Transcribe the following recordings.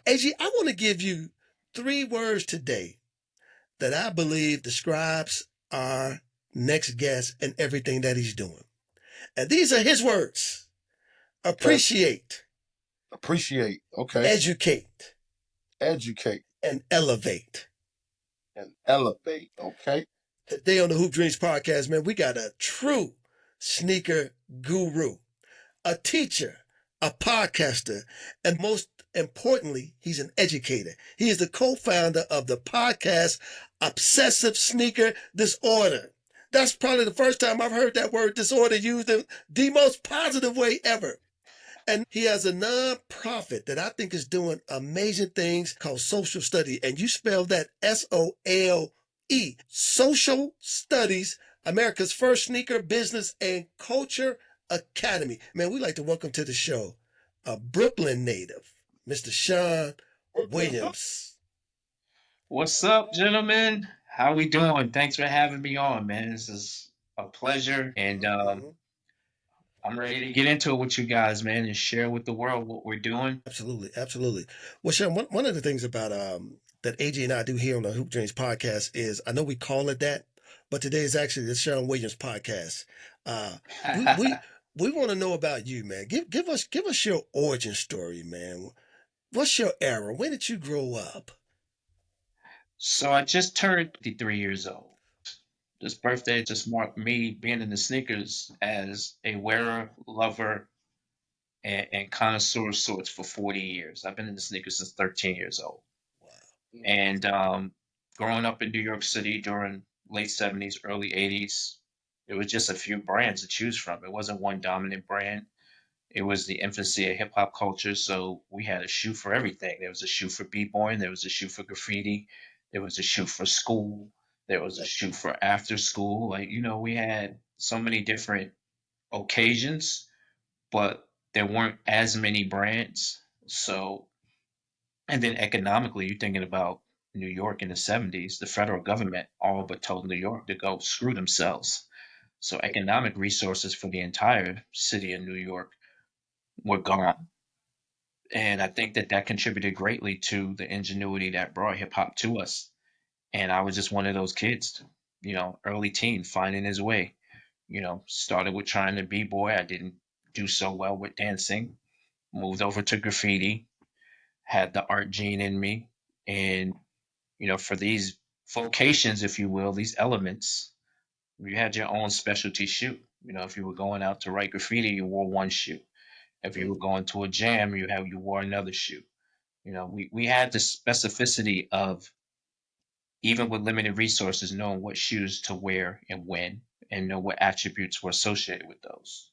Agee, I want to give you 3 words today that I believe describes our next guest and everything that he's doing. And these are his words: Okay. appreciate, Appreciate. Okay. educate, Educate and elevate. and elevate. Okay. Today on the Hoop Dreams podcast, man, we got a true sneaker guru, a teacher, a podcaster, and most importantly, he's an educator. He is the co-founder of the podcast Obsessive Sneaker Disorder. That's probably the first time I've heard that word disorder used in the most positive way ever. And he has a nonprofit that I think is doing amazing things called Social Study. And you spell that SOLE, Social Studies, America's first sneaker business and culture academy. Man, we'd like to welcome to the show a Brooklyn native, Mr. Sean Williams. What's up, gentlemen? How we doing? Thanks for having me on, man. This is a pleasure, and Mhm. I'm ready to get into it with you guys, man, and share with the world what we're doing. Absolutely, absolutely. Well, Sean, one of the things about that AJ and I do here on the Hoop Dreams podcast is I know we call it that, but today is actually the Sean Williams podcast. Uh, we we we want to know about you, man. Give us your origin story, man. What's your era? When did you grow up? So I just turned 53 years old. This birthday just marked me being in the sneakers as a wearer, lover, and connoisseur of sorts for 40 years. I've been in the sneakers since 13 years old. Wow. And growing up in New York City during late 70s, early 80s, it was just a few brands to choose from. It wasn't one dominant brand. It was the infancy of hip hop culture, so we had a shoe for everything. There was a shoe for b-boying, there was a shoe for graffiti, there was a shoe for school, there was a shoe for after school. Like, we had so many different occasions, but there weren't as many brands. So, and then economically, you're thinking about New York in the 70s, the federal government all but told New York to go screw themselves. So economic resources for the entire city of New York were gone. And I think that that contributed greatly to the ingenuity that brought hip hop to us. And I was just one of those kids, early teen, finding his way. Started with trying to be boy. I didn't do so well with dancing. Moved over to graffiti, had the art gene in me. And, for these vocations, if you will, these elements, you had your own specialty shoe. If you were going out to write graffiti, you wore one shoe. If you were going to a jam, you wore another shoe. We had the specificity of, even with limited resources, knowing what shoes to wear and when, and know what attributes were associated with those.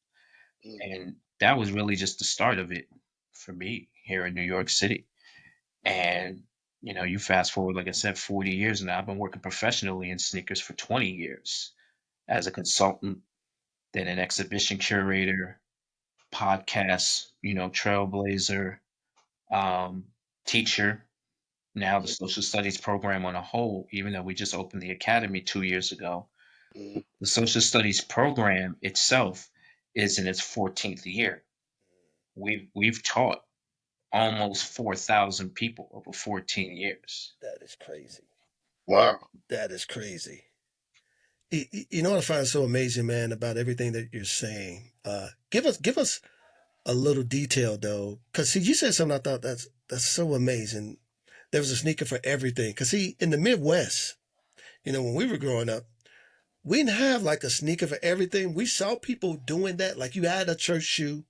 And that was really just the start of it for me here in New York City. And you fast forward, like I said, 40 years now. I've been working professionally in sneakers for 20 years as a consultant, then an exhibition curator, podcast, trailblazer, um, teacher, now the social studies program on a whole, even though we just opened the academy 2 years ago, the social studies program itself is in its 14th year. We've taught almost 4,000 people over 14 years. That is crazy. Wow. That is crazy. You know what I find so amazing, man, about everything that you're saying. Give us a little detail though, because see, you said something I thought that's so amazing. There was a sneaker for everything. Because see, in the Midwest, when we were growing up, we didn't have like a sneaker for everything. We saw people doing that. Like you had a church shoe,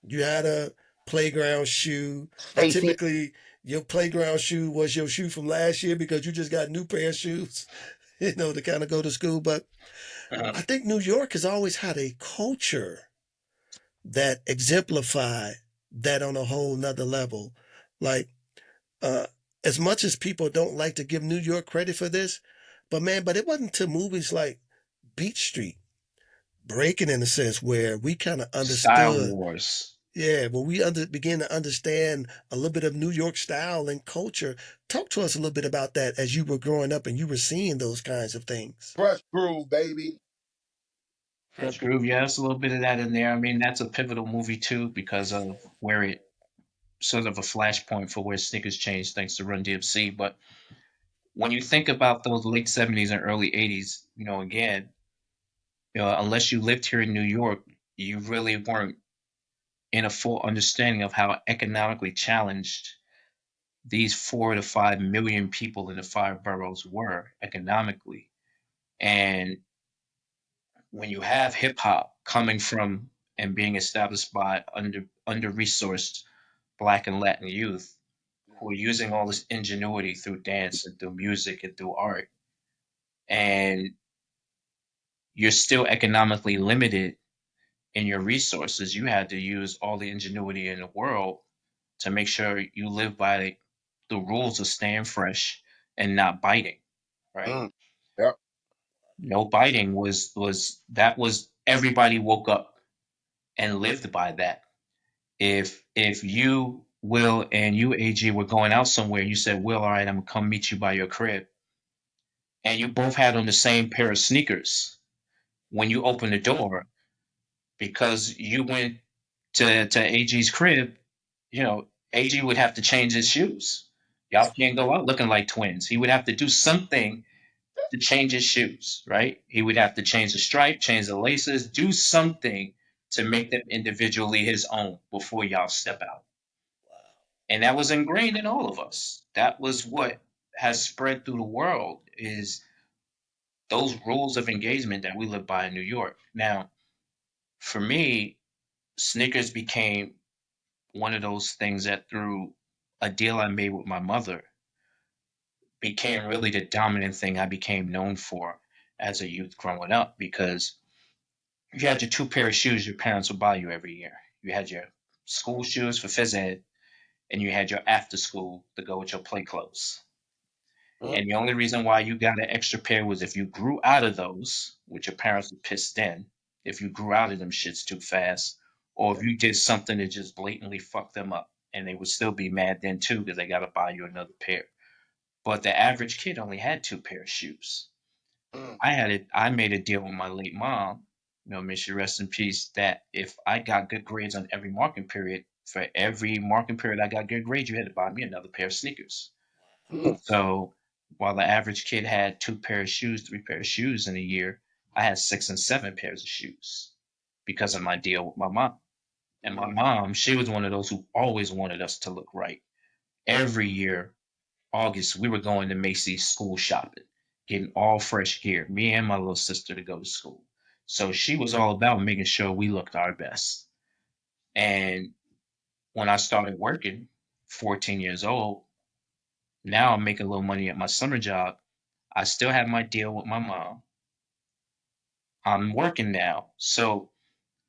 you had a playground shoe, and Stacy. typically your playground shoe was your shoe from last year because you just got a new pair of shoes, to kind of go to school. But Uh, I think New York has always had a culture that exemplify that on a whole nother level. Like, uh, as much as people don't like to give New York credit for this, but it wasn't to movies like Beach Street, Breaking in a sense, where we kind of Style understood, wars. yeah, when we began to understand a little bit of New York style and culture. Talk to us a little bit about that as you were growing up and you were seeing those kinds of things. Fresh groove, baby. Fresh Groove, yeah, there's a little bit of that in there. I mean, that's a pivotal movie too because of where it sort of a flashpoint for where sneakers changed thanks to Run DMC. But when you think about those late 70s and early 80s, again, unless you lived here in New York, you really weren't in a full understanding of how economically challenged these 4 to 5 million people in the five boroughs were economically. And when you have hip hop coming from and being established by under resourced Black and Latin youth who are using all this ingenuity through dance and through music and through art, and you're still economically limited in your resources, you had to use all the ingenuity in the world to make sure you live by the rules of staying fresh and not biting, right? Mm. Yep. No biting was everybody woke up and lived by that. If you Will and you AG were going out somewhere, you said, Will, all right, I'm gonna come meet you by your crib, and you both had on the same pair of sneakers when you opened the door because you went to AG's crib, AG would have to change his shoes. Y'all can't go out looking like twins. He would have to do something to change his shoes, right? He would have to change the stripe, change the laces, do something to make them individually his own before y'all step out. And that was ingrained in all of us. That was what has spread through the world is those rules of engagement that we live by in New York. Now, for me, sneakers became one of those things that through a deal I made with my mother became really the dominant thing I became known for as a youth growing up because you had your two pair of shoes your parents would buy you every year. You had your school shoes for phys ed, and you had your after school to go with your play clothes. Mm. And the only reason why you got an extra pair was if you grew out of those, which your parents were pissed then, if you grew out of them shits too fast, or if you did something to just blatantly fuck them up. And they would still be mad then too because they got to buy you another pair. But the average kid only had two pair of shoes. Mm. I made a deal with my late mom, may she rest in peace, that if I got good grades on every marking period, for every marking period I got good grades, you had to buy me another pair of sneakers. Mm. So while the average kid had two pair of shoes, three pair of shoes in a year, I had 6 and 7 pairs of shoes because of my deal with my mom. And my Mm. mom, she was one of those who always wanted us to look right. Every year, August, we were going to Macy's school shopping, getting all fresh gear, me and my little sister to go to school. So she was all about making sure we looked our best. And when I started working, 14 years old, now I'm making a little money at my summer job. I still have my deal with my mom. I'm working now. So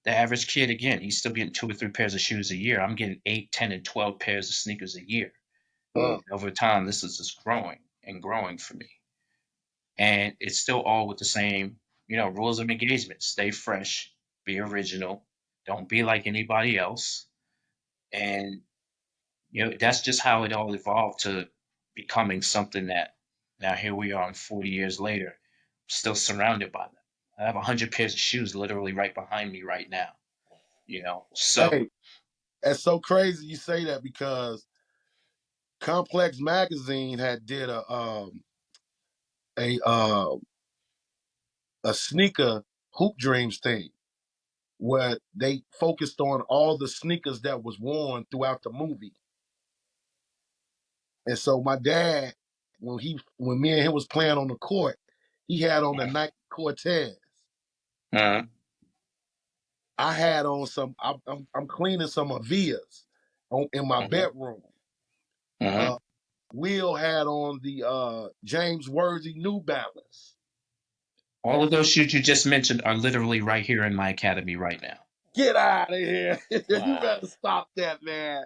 the average kid, again, he's still getting 2 or 3 pairs of shoes a year. I'm getting 8, 10, and 12 pairs of sneakers a year. Mm. Over time, this is just growing and growing for me. And it's still all with the same, rules of engagement. Stay fresh, be original, don't be like anybody else. And, that's just how it all evolved to becoming something that now here we are 40 years later, still surrounded by them. I have 100 pairs of shoes literally right behind me right now, so. Hey, that's so crazy you say that because Complex Magazine had did a a sneaker hoop dreams thing where they focused on all the sneakers that was worn throughout the movie. And so my dad, when me and him was playing on the court, he had on the Nike Cortez. uh, I had on some. I'm cleaning some Avias in my mhm, bedroom. mhm. Uh, Will had on the James Worthy New Balance. All of those shoes you just mentioned are literally right here in my academy right now. Get out of here! You Wow. better stop that, man.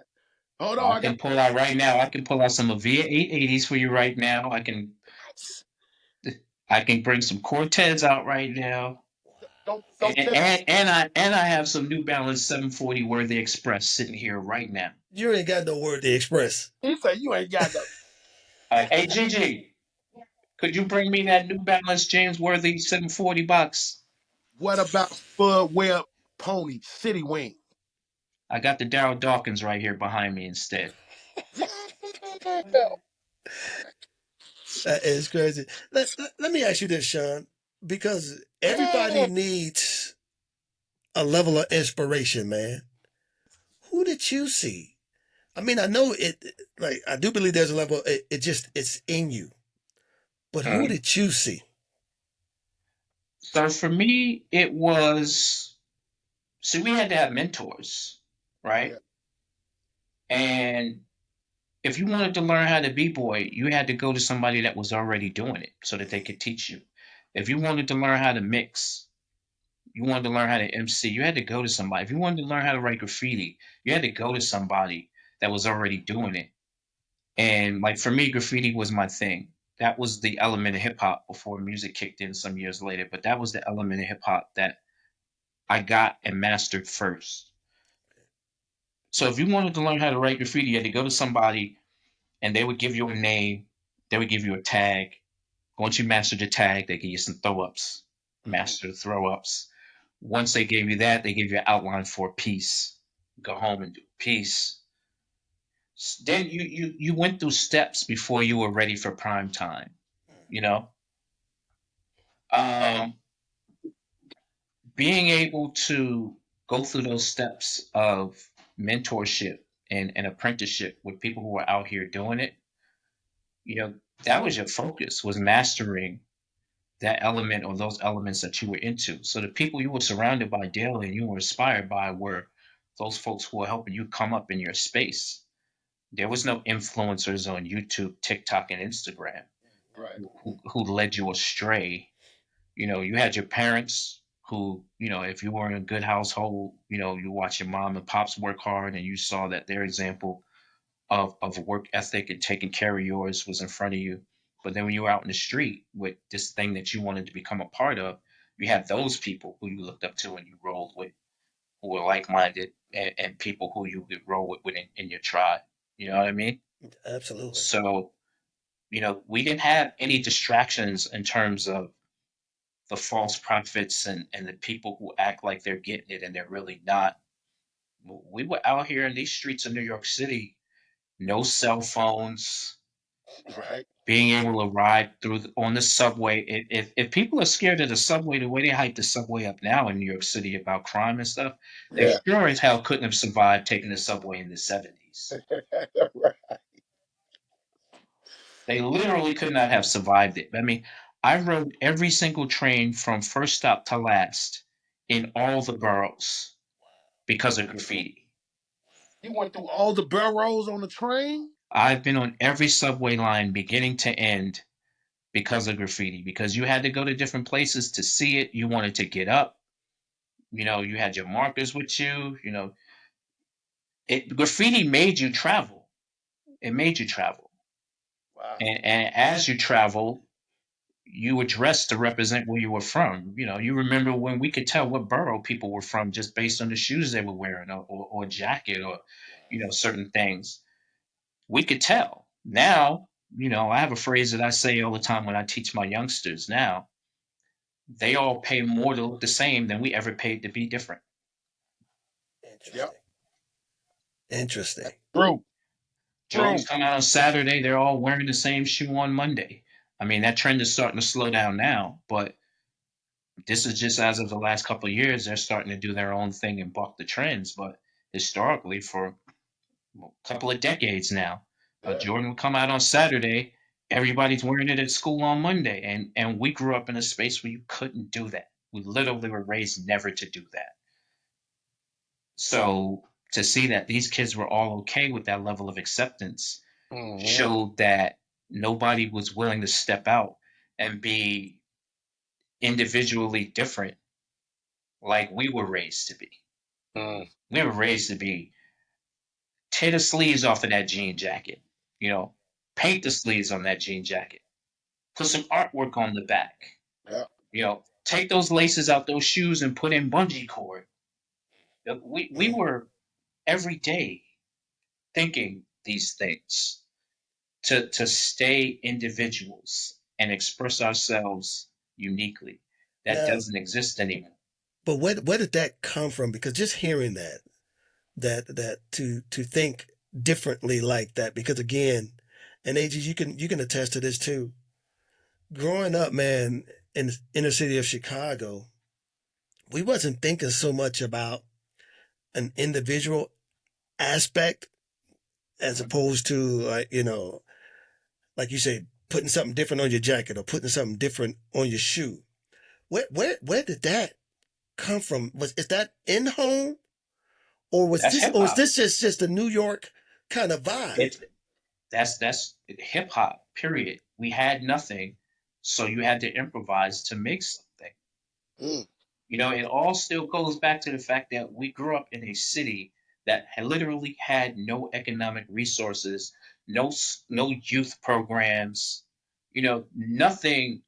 Hold on, I I got can pull out right now. I can pull out some Avia 880s for you right now. I can bring some Cortez out right now. don't And, tell. and I have some New Balance 740 Worthy Express sitting here right now. You ain't got no word to express. He say you ain't got no. Hey, Gigi, could you bring me that New Balance James Worthy 740 box? What about Spud Webb Pony City Wing? I got the Daryl Dawkins right here behind me instead. That is crazy. Let me ask you this, Sean, because everybody needs a level of inspiration, man. Who did you see? I mean, I know like, I do believe there's a level, it's in you. But who Mm. did you see? So for me, it was, see, we had to have mentors, right? Yeah. And if you wanted to learn how to b-boy, you had to go to somebody that was already doing it so that they could teach you. If you wanted to learn how to mix, you wanted to learn how to MC, you had to go to somebody. If you wanted to learn how to write graffiti, you had to go to somebody that was already doing it. And like for me, graffiti was my thing. That was the element of hip hop before music kicked in some years later. But that was the element of hip hop that I got and mastered first. So if you wanted to learn how to write graffiti, you had to go to somebody and they would give you a name, they would give you a tag. Once you mastered the tag, they give you some throw ups, master the throw ups. Once they gave you that, they give you an outline for a piece. Go home and do a piece. Then you went through steps before you were ready for prime time. You know, um, being able to go through those steps of mentorship and apprenticeship with people who are out here doing it, you know, that was your focus, was mastering that element or those elements that you were into. So the people you were surrounded by daily and you were inspired by were those folks who were helping you come up in your space. There was no influencers on YouTube, TikTok, and Instagram Right. who led you astray. You know, you had your parents who, you know, if you were in a good household, you know, you watch your mom and pops work hard and you saw that their example of work ethic and taking care of yours was in front of you. But then when you were out in the street with this thing that you wanted to become a part of, you had those people who you looked up to and you rolled with, who were like minded, and people who you could roll with in your tribe. You know what I mean? Absolutely. So, you know, we didn't have any distractions in terms of the false prophets and the people who act like they're getting it and they're really not. We were out here in these streets of New York City, no cell phones, Right. being able to ride through on the subway. If people are scared of the subway, the way they hype the subway up now in New York City about crime and stuff, they Yeah. sure as hell couldn't have survived taking the subway in the 70s. Right. They literally could not have survived it. I mean, I rode every single train from first stop to last in all the boroughs because of graffiti. You went through all the boroughs on the train? I've been on every subway line beginning to end because of graffiti, because you had to go to different places to see it. You wanted to get up, you know, you had your markers with you, you know. Graffiti made you travel. It made you travel. Wow. And as you travel, you were dressed to represent where you were from. You know, you remember when we could tell what borough people were from just based on the shoes they were wearing or jacket or, you know, certain things. We could tell. Now, you know, I have a phrase that I say all the time when I teach my youngsters now. They all pay more to look the same than we ever paid to be different. Yep. Interesting. Interesting. True. Jordans True. come out on Saturday, they're all wearing the same shoe on Monday. I mean, that trend is starting to slow down now, but this is just as of the last couple of years, they're starting to do their own thing and buck the trends. But historically, for a couple of decades now, a Yeah. Jordan would come out on Saturday, everybody's wearing it at school on Monday. And we grew up in a space where you couldn't do that. We literally were raised never to do that. So to see that these kids were all okay with that level of acceptance Hmm. showed that nobody was willing to step out and be individually different like we were raised to be. Mm. We were raised to be tear the sleeves off of that jean jacket, you know, paint the sleeves on that jean jacket, put some artwork on the back, Yeah. you know, take those laces out those shoes and put in bungee cord. We Mm. were every day thinking these things to stay individuals and express ourselves uniquely. That Now, doesn't exist anymore. but where did that come from? Because just hearing that, that to think differently like that. Because again, and Agee, you can attest to this too. Growing up, man, in the inner city of Chicago, we wasn't thinking so much about an individual aspect as opposed to like like you say, putting something different on your jacket or putting something different on your shoe. Where did that come from? Is that in home, or was That's this hip or was hop. this just a New York kind of vibe? It's that's hip hop. Period. We had nothing, so you had to improvise to make something. Mm, It all still goes back to the fact that we grew up in a city that literally had no economic resources, no youth programs, nothing,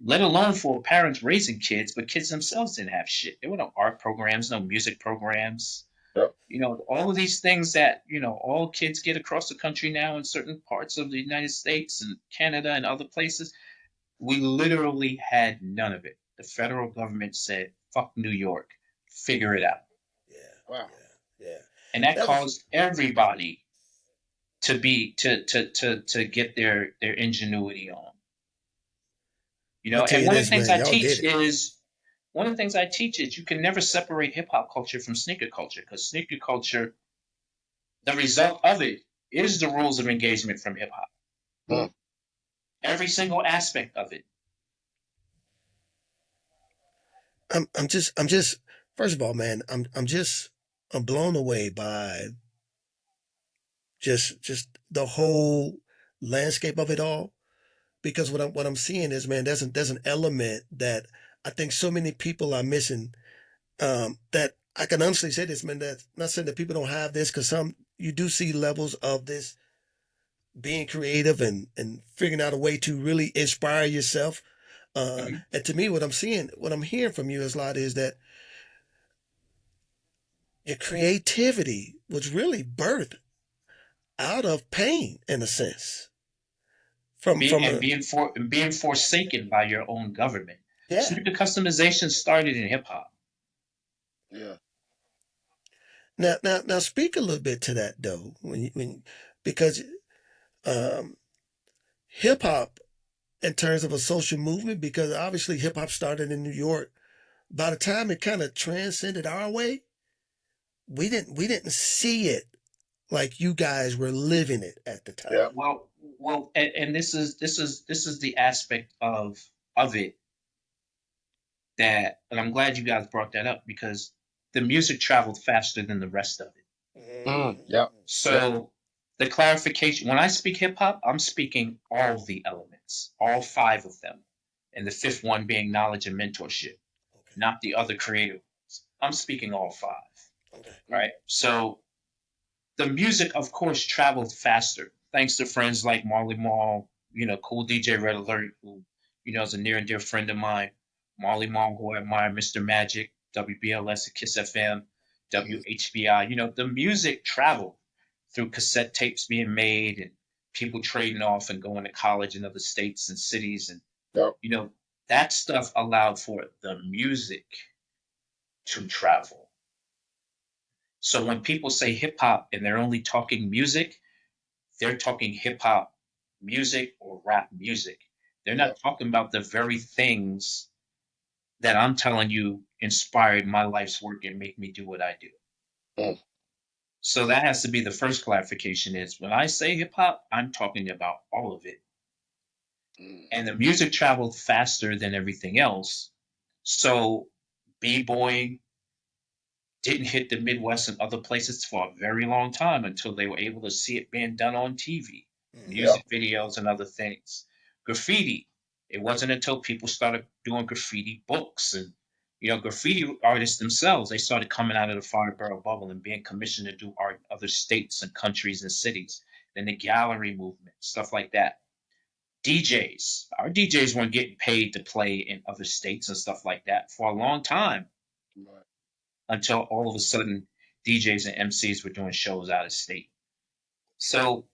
let alone for parents raising kids, but kids themselves didn't have shit. There were no art programs, no music programs. yep. All of these things that, all kids get across the country now in certain parts of the United States and Canada and other places. We literally had none of it. The federal government said, fuck New York, figure it out. Yeah, Wow. yeah, yeah. And that That was. caused everybody to get their ingenuity on. I'm gonna tell And you one of the this, things man. I Y'all did teach it. is one of the things I teach is you can never separate hip hop culture from sneaker culture, because sneaker culture, the result of it is the rules of engagement from hip hop. Mm, Every single aspect of it. I'm just. First of all, man, I'm blown away by just the whole landscape of it all. Because what I'm seeing is, man, there's an element that I think so many people are missing. That I can honestly say this, man. That's not saying that people don't have this, because some you do see levels of this being creative and figuring out a way to really inspire yourself. Mhm. And to me, what I'm hearing from you is a lot is that your creativity was really birthed out of pain, in a sense. being From and a being for and being forsaken by your own government. Yeah. Sneaker customization started in hip hop. yeah. Now speak a little bit to that though, because um, hip hop in terms of a social movement, because obviously hip hop started in New York. By the time it kind of transcended our way, we didn't see it like you guys were living it at the Yeah. time. And this is the aspect of it that, and I'm glad you guys brought that up, because the music traveled faster than the rest of it. Mm, yep. Yep. So the clarification, when I speak hip hop, I'm speaking all the elements, all five of them, and the fifth one being knowledge and mentorship, Okay. not the other creative ones. I'm speaking all five. Okay. Mm, Right. So the music, of course, traveled faster thanks to friends like Marley Marl, cool DJ Red Alert, who, is a near and dear friend of mine. Marley Marl, who I admire, Mr. Magic, WBLS at Kiss FM, mm, WHBI. The music traveled through cassette tapes being made and people trading off and going to college in other states and cities. And, yep. you know, that stuff allowed for the music to travel. So when people say hip hop and they're only talking music, they're talking hip hop music or rap music. They're not Yep. talking about the very things that I'm telling you inspired my life's work and make me do what I do. Mm, So that has to be the first clarification is when I say hip hop, I'm talking about all of it. mm, And the music traveled faster than everything else. So b-boying didn't hit the Midwest and other places for a very long time until they were able to see it being done on TV, Mm-hmm. yep. music videos, and other things. Graffiti, it wasn't until people started doing graffiti books and graffiti artists themselves, they started coming out of the Fireborough bubble and being commissioned to do art in other states and countries and cities. Then the gallery movement, stuff like that. DJs, our DJs weren't getting paid to play in other states and stuff like that for a long time Right. until all of a sudden DJs and MCs were doing shows out of state. So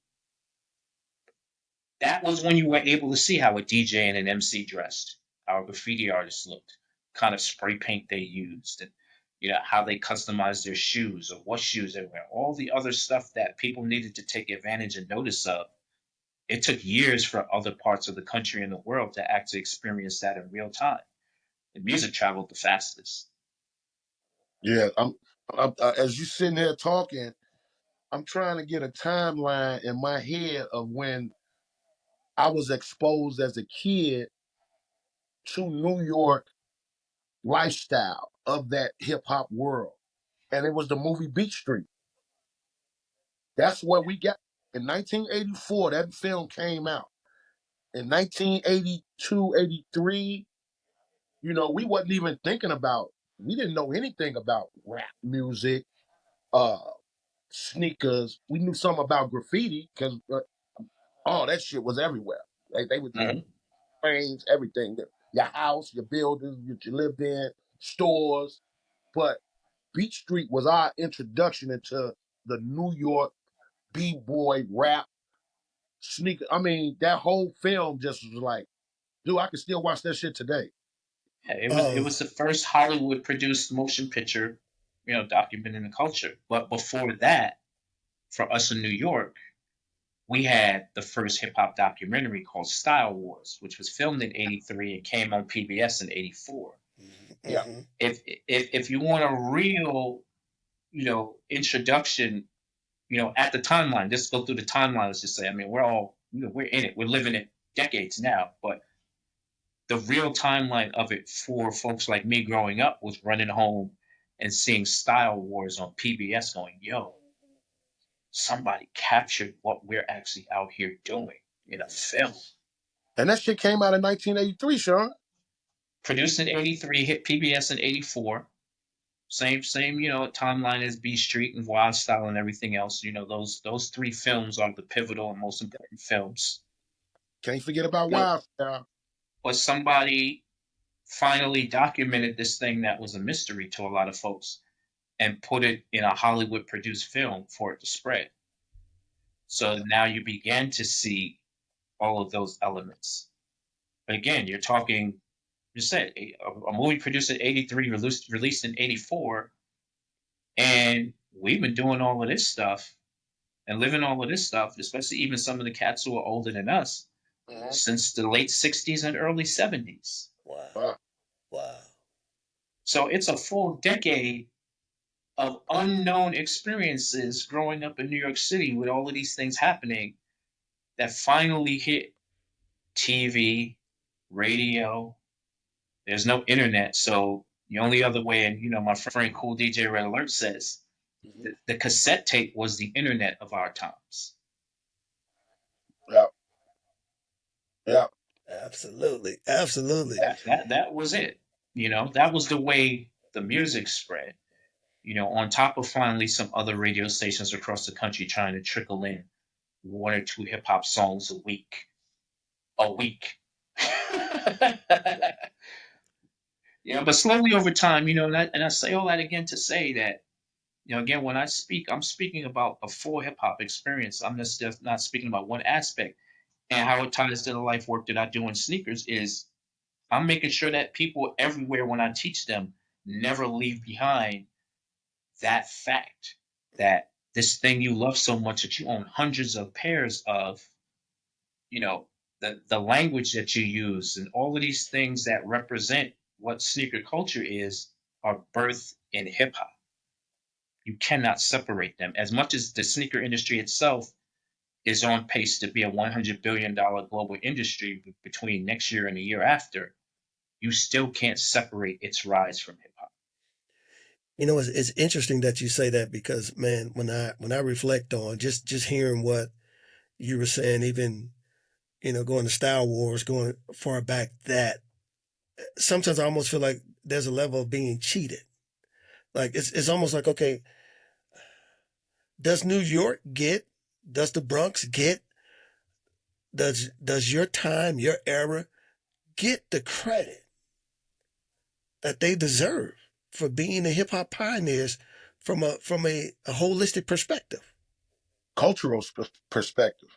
that was when you were able to see how a DJ and an MC dressed, how a graffiti artist looked, kind of spray paint they used. And how they customize their shoes or what shoes they wear, all the other stuff that people needed to take advantage and notice of. It took years for other parts of the country and the world to actually experience that in real time. The music traveled the fastest. Yeah, as you sitting there talking, I'm trying to get a timeline in my head of when I was exposed as a kid to New York lifestyle of that hip hop world. And it was the movie Beat Street. That's what we got. In 1984, that film came out. In 1982, 83, we wasn't even thinking about, we didn't know anything about rap music, uh, sneakers. We knew something about graffiti because all that shit was everywhere. They would Mhm. trains, everything. Your house, your buildings that you lived in, stores. But Beach Street was our introduction into the New York b-boy rap sneaker. I mean, that whole film just was like, dude, I can still watch that shit today. Yeah, it Oh, was the first Hollywood produced motion picture, documenting the culture. But before that, for us in New York, we had the first hip hop documentary called Style Wars, which was filmed in '83 and came on PBS in '84. Yeah. mm-hmm. If you want a real, introduction, at the timeline, just go through the timeline. Let's just say, I mean, we're all, we're in it, we're living it decades now, but the real timeline of it for folks like me growing up was running home and seeing Style Wars on PBS, going, yo, somebody captured what we're actually out here doing in a film. And that shit came out in 1983, Sean. Produced in '83, hit PBS in '84. Same, timeline as B Street and Wild Style and everything else. Those three films are the pivotal and most important films. Can't forget about But Wild Style. but somebody finally documented this thing that was a mystery to a lot of folks and put it in a Hollywood produced film for it to spread. So now you began to see all of those elements. But again, you're talking, you said a movie produced in '83, released in '84, and we've been doing all of this stuff and living all of this stuff, especially even some of the cats who are older than us, Mhm. since the late '60s and early '70s. Wow. Uh, Wow. So it's a full decade of unknown experiences growing up in New York City with all of these things happening that finally hit TV, radio. There's no internet, so the only other way, and my friend Cool DJ Red Alert says, mhm. the cassette tape was the internet of our times. Yeah, yeah. Absolutely. Absolutely. That was it. That was the way the music spread. On top of finally some other radio stations across the country trying to trickle in one or two hip hop songs a week. A week. But slowly over time, and I say all that again to say that, again, when I speak, I'm speaking about a full hip hop experience. I'm just not speaking about one aspect. And how it ties to the life work that I do in sneakers is I'm making sure that people everywhere, when I teach them, never leave behind that fact that this thing you love so much that you own hundreds of pairs of, you know, the language that you use and all of these things that represent what sneaker culture is are birthed in hip hop. You cannot separate them. As much as the sneaker industry itself is on pace to be a $100 billion global industry between next year and the year after, you still can't separate its rise from hip hop. It's interesting that you say that because, man, when I reflect on just hearing what you were saying, even going to Star Wars, going far back, that sometimes I almost feel like there's a level of being cheated. Like it's almost like, okay, does New York get, does the Bronx get, does your time, your era get the credit that they deserve for being the hip hop pioneers from a holistic perspective? Cultural perspective.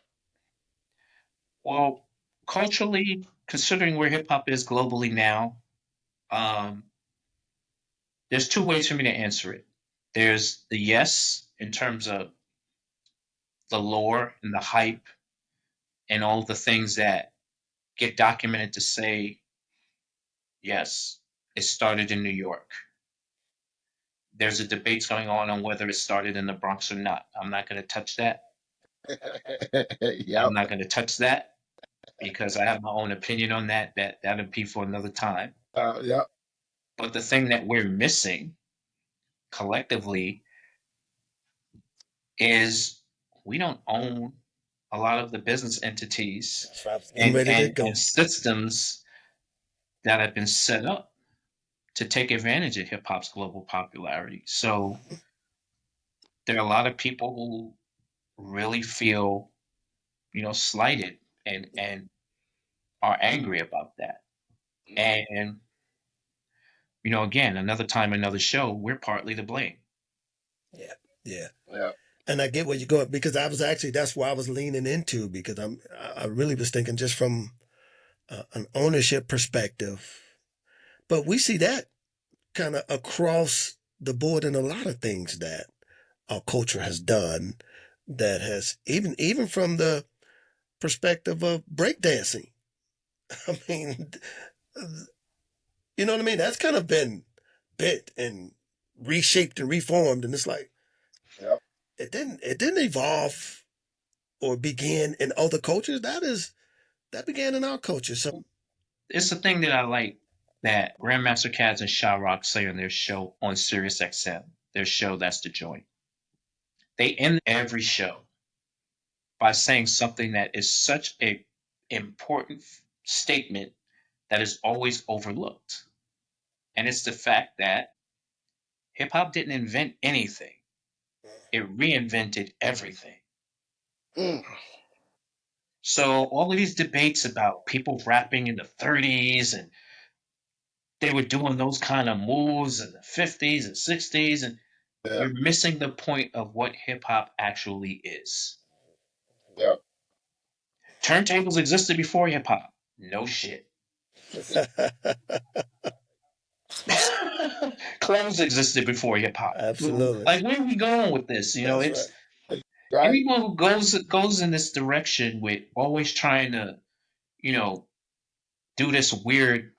Well, culturally, considering where hip hop is globally now, um, There's two ways for me to answer it. There's the yes in terms of the lore and the hype and all the things that get documented to say, yes, it started in New York. There's a debate going on whether it started in the Bronx or not. I'm not going to touch that. Yep. I'm not going to touch that because I have my own opinion on that. That'll be for another time. Yep. But the thing that we're missing collectively is we don't own a lot of the business entities That's where I was getting ready to go. and systems that have been set up to take advantage of hip hop's global popularity. So there are a lot of people who really feel, slighted and are angry about that. And again, another time, another show, we're partly to blame. Yeah, yeah. Yeah. And I get where you're going because that's where I was leaning into because I really was thinking just from an ownership perspective. But we see that kind of across the board in a lot of things that our culture has done that has even from the perspective of breakdancing. I mean, you know what I mean? That's kind of been bent and reshaped and reformed, and it's like Yep. it didn't evolve or begin in other cultures. That began in our culture. So It's the thing that I like that Grandmaster Caz and Sha Rock say on their show on Sirius XM, their show That's the Joint. They end every show by saying something that is such a important statement that is always overlooked. And it's the fact that hip hop didn't invent anything. It reinvented everything. Mm. So all of these debates about people rapping in the 30s and they were doing those kind of moves in the 50s and 60s, and Yeah. you're missing the point of what hip hop actually is. Yep. Turntables existed before hip hop. No shit. Clowns existed before hip hop. absolutely. Like, where are we going with this? That's It's right. Right. anyone who goes in this direction with always trying to, do this weird,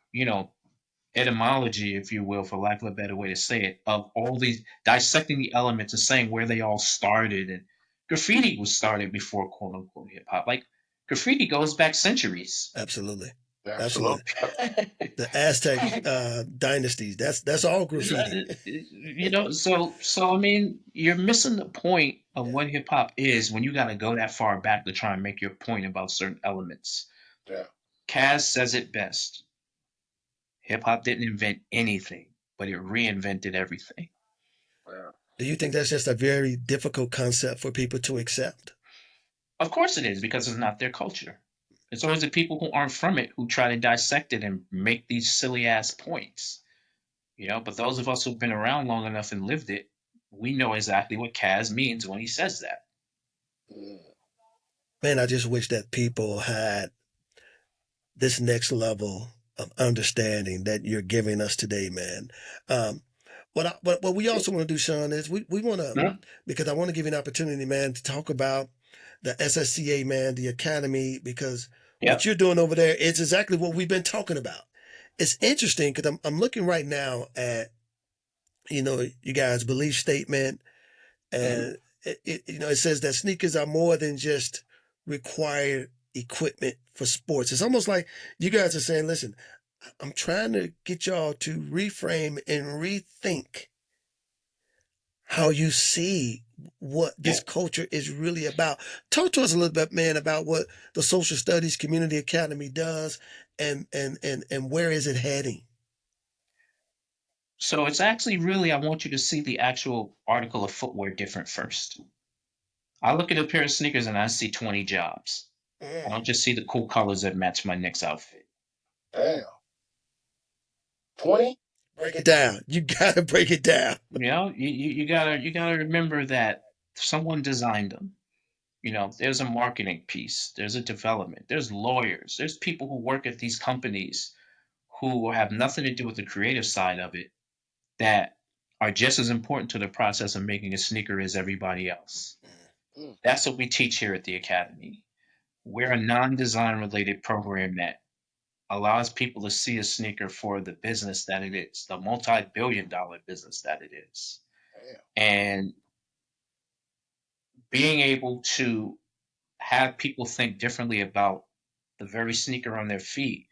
etymology, if you will, for lack of a better way to say it, of all these dissecting the elements and saying where they all started. And graffiti was started before quote unquote hip hop. Like, graffiti goes back centuries. Absolutely. Absolutely. Absolutely. The Aztec dynasties. That's all graffiti. So I mean, you're missing the point of what hip hop is when you got to go that far back to try and make your point about certain elements. Yeah. Kaz says it best. Hip hop didn't invent anything, but it reinvented everything. Yeah. Do you think that's just a very difficult concept for people to accept? Of course it is, because it's not their culture. It's always the people who aren't from it who try to dissect it and make these silly ass points. But those of us who've been around long enough and lived it, we know exactly what Kaz means when he says that. Mm. Man, I just wish that people had this next level of understanding that you're giving us today, man. What we also want to do, Sean, is we want to, Mhm. because I want to give you an opportunity, man, to talk about the SSCA, man, the academy, because what Yep. you're doing over there is exactly what we've been talking about. It's interesting because I'm looking right now at, you guys' belief statement, Mhm. and it says that sneakers are more than just required equipment for sports. It's almost like you guys are saying, listen, I'm trying to get y'all to reframe and rethink how you see what this Yeah. culture is really about. Talk to us a little bit, man, about what the Social Studies Community Academy does and where is it heading? So it's actually really, I want you to see the actual article of footwear different first. I look at a pair of sneakers and I see 20 jobs. I Mm, don't just see the cool colors that match my next outfit. Damn. 20? break it down. You gotta break it down. You gotta remember that someone designed them. There's a marketing piece, there's a development, there's lawyers, there's people who work at these companies who have nothing to do with the creative side of it that are just as important to the process of making a sneaker as everybody else. Mm. That's what we teach here at the Academy. We're a non-design related program that allows people to see a sneaker for the business that it is, the multi-billion-dollar business that it is. Damn. And being able to have people think differently about the very sneaker on their feet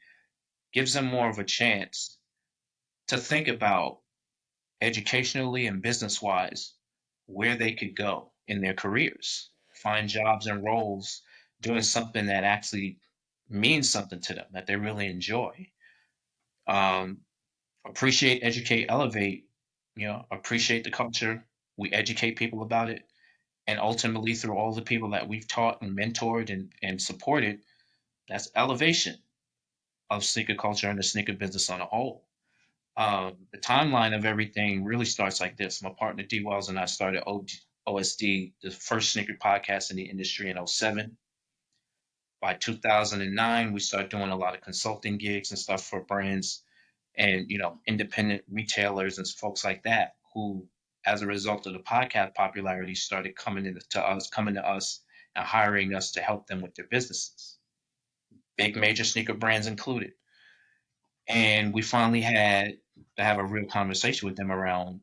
gives them more of a chance to think about educationally and business wise where they could go in their careers, find jobs and roles doing something that actually means something to them, that they really enjoy. Um, appreciate, educate, elevate, appreciate the culture. We educate people about it. And ultimately, through all the people that we've taught and mentored and supported, that's elevation of sneaker culture and the sneaker business on a whole. The timeline of everything really starts like this. My partner D Wells and I started OSD, the first sneaker podcast in the industry in '07. By 2009, we started doing a lot of consulting gigs and stuff for brands and independent retailers and folks like that who, as a result of the podcast popularity, started coming to us and hiring us to help them with their businesses, big major sneaker brands included. And we finally had to have a real conversation with them around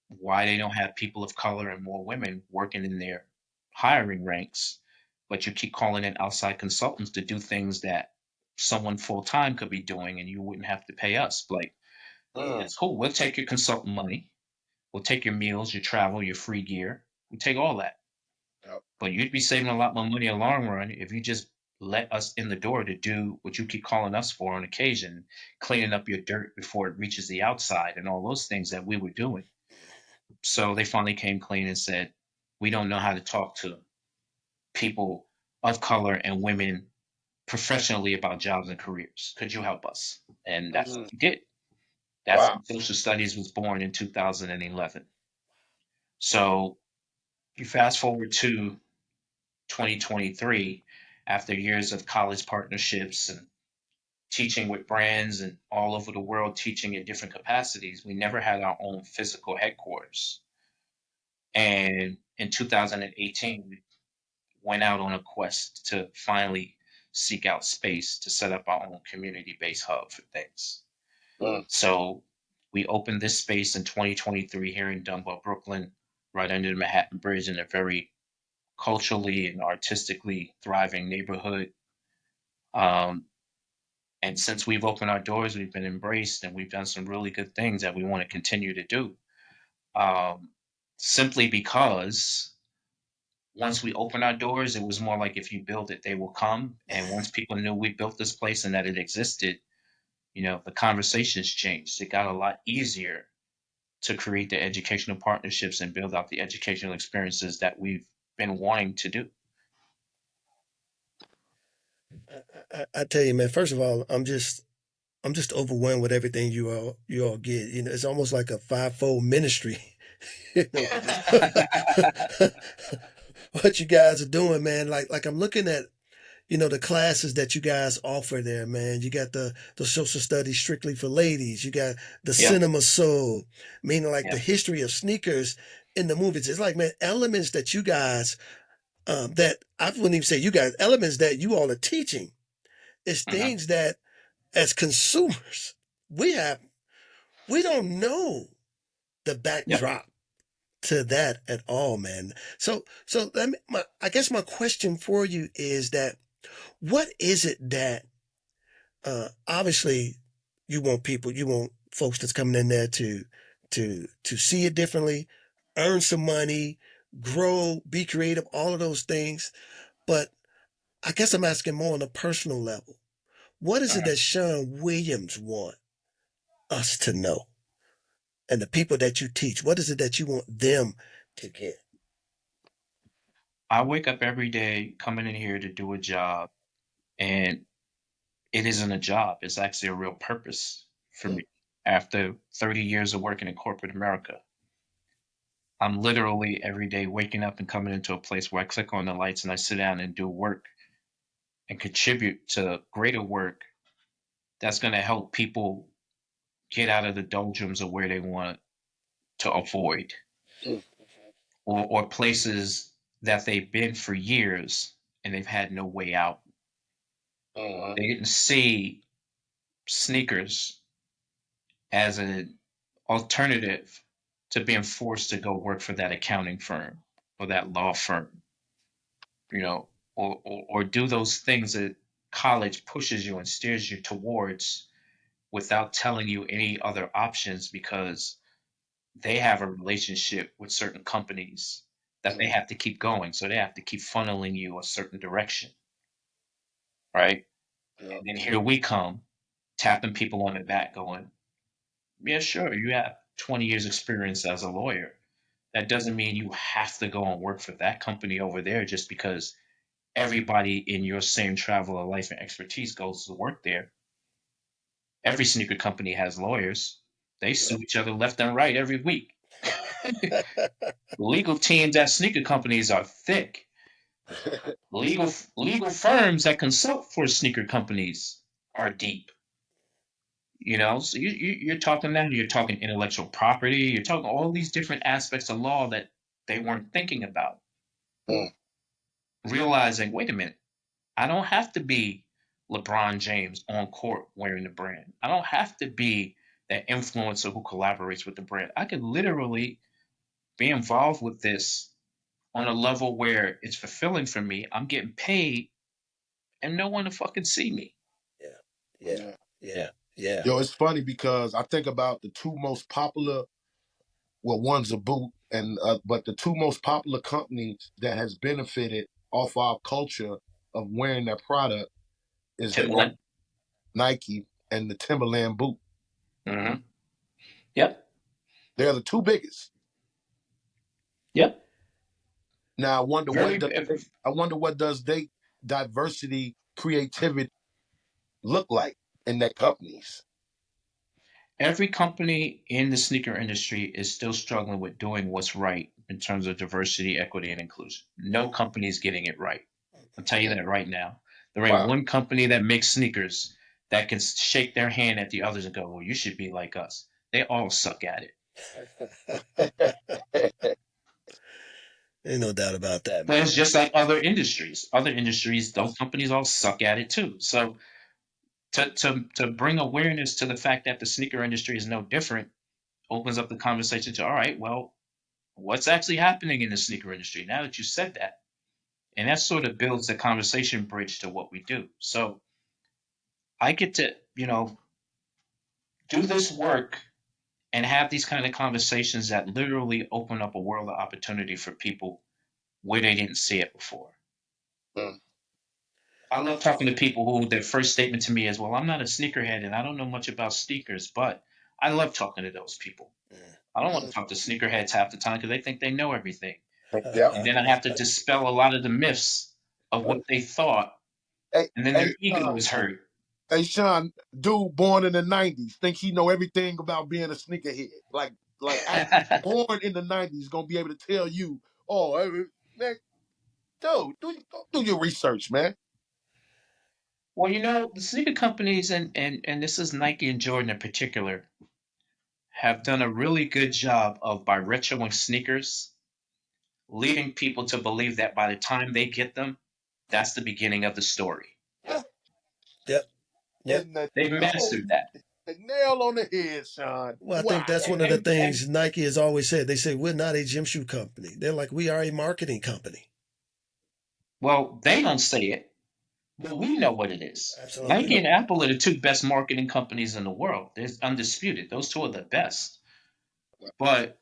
why they don't have people of color and more women working in their hiring ranks, but you keep calling in outside consultants to do things that someone full time could be doing and you wouldn't have to pay us. Like, Mm. that's cool. We'll take your consultant money. We'll take your meals, your travel, your free gear. We take all that. Yep. But you'd be saving a lot more money in the long run if you just let us in the door to do what you keep calling us for on occasion, cleaning up your dirt before it reaches the outside and all those things that we were doing. So they finally came clean and said, we don't know how to talk to people of color and women professionally about jobs and careers. Could you help us? And that's what Mm. we did. That's Wow. when social studies was born in 2011. So you fast forward to 2023, after years of college partnerships and teaching with brands and all over the world, teaching in different capacities, we never had our own physical headquarters. And in 2018, we went out on a quest to finally seek out space to set up our own community based hub for things. Mm. So we opened this space in 2023 here in Dunbar, Brooklyn, right under the Manhattan Bridge in a very culturally and artistically thriving neighborhood. Um, and since we've opened our doors, we've been embraced and we've done some really good things that we want to continue to do. Um, simply because once we opened our doors, it was more like if you build it, they will come. And once people knew we built this place and that it existed, the conversations changed. It got a lot easier to create the educational partnerships and build out the educational experiences that we've been wanting to do. I tell you, man. First of all, I'm just overwhelmed with everything you all get. It's almost like a fivefold ministry. you know, what you guys are doing, man. Like I'm looking at the classes that you guys offer there, man. You got the social studies strictly for ladies. You got the Yeah, cinema soul, meaning like the yeah, history of sneakers in the movies. It's like, man, elements that you guys that I wouldn't even say you guys, elements that you all are teaching is uh-huh. things that as consumers we have we don't know the Yeah. backdrop to that at all, man. So I guess my question for you is that what is it that obviously you want folks that's coming in there to see it differently, earn some money, grow, be creative, all of those things. But I guess I'm asking more on a personal level. What is it Uh-huh. that Sean Williams want us to know? And the people that you teach, what is it that you want them to get? I wake up every day coming in here to do a job, and it isn't a job. It's actually a real purpose for Mm. me. After 30 years of working in corporate America, I'm literally every day waking up and coming into a place where I click on the lights and I sit down and do work and contribute to greater work that's going to help people get out of the doldrums of where they want to avoid, Mm. or places that they've been for years and they've had no way out. Uh-huh. They didn't see sneakers as an alternative to being forced to go work for that accounting firm or that law firm, or do those things that college pushes you and steers you towards without telling you any other options, because they have a relationship with certain companies that they Mm. have to keep going. So they have to keep funneling you a certain direction, right? Yeah. And then here we come, tapping people on the back, going, yeah, sure, you have 20 years experience as a lawyer. That doesn't mean you have to go and work for that company over there just because everybody in your same travel of life and expertise goes to work there. Every sneaker company has lawyers. They Yeah. sue each other left and right every week. Legal teams at sneaker companies are thick. Legal firms that consult for sneaker companies are deep. So you're talking now. You're talking intellectual property. You're talking all these different aspects of law that they weren't thinking about. Mm. Realizing, wait a minute, I don't have to be LeBron James on court wearing the brand. I don't have to be that influencer who collaborates with the brand. I could literally be involved with this on a level where it's fulfilling for me. I'm getting paid and no one to fucking see me. Yeah, yeah, Yeah. yeah, yeah. Yo, it's funny because I think about the two most popular, well, one's a boot, and but the two most popular companies that has benefited off our culture of wearing that product is the Timberland. Nike and the Timberland boot. Mm-hmm. Yep. They're the two biggest. Yep. Now Very. I wonder what does they diversity creativity look like in their companies. Every company in the sneaker industry is still struggling with doing what's right in terms of diversity, equity, and inclusion. No company is getting it right. I'll tell you that right now. There ain't Wow. one company that makes sneakers that can shake their hand at the others and go, well, you should be like us. They all suck at it. Ain't no doubt about that, But man. it's just like other industries. Other industries, those companies all suck at it too. So to bring awareness to the fact that the sneaker industry is no different opens up the conversation to, all right, well, what's actually happening in the sneaker industry now that you said that? And that sort of builds the conversation bridge to what we do. So I get to, do this work and have these kind of conversations that literally open up a world of opportunity for people where they didn't see it before. Mm. I love talking to people who their first statement to me is, well, I'm not a sneakerhead and I don't know much about sneakers, but I love talking to those people. I don't want to talk to sneakerheads half the time because they think they know everything. Yep. And then I have to dispel a lot of the myths of what they thought, Hey, and then their hey, ego is hurt. hey, Sean, dude born in the '90s, think he know everything about being a sneakerhead. Like actually born in the '90s, gonna be able to tell you, oh, man, dude, do your research, man. Well, the sneaker companies, and this is Nike and Jordan in particular, have done a really good job of, by retroing sneakers, leading people to believe that by the time they get them, that's the beginning of the story. Yep, yep. And They've mastered that. the nail on the head, Sean. Well, I think Wow. that's one of the And, things Nike has always said. They say we're not a gym shoe company. They're like, we are a marketing company. well, they don't say it, but we know what it is. Absolutely. Nike and Apple are the two best marketing companies in the world. They're undisputed. Those two are the best. But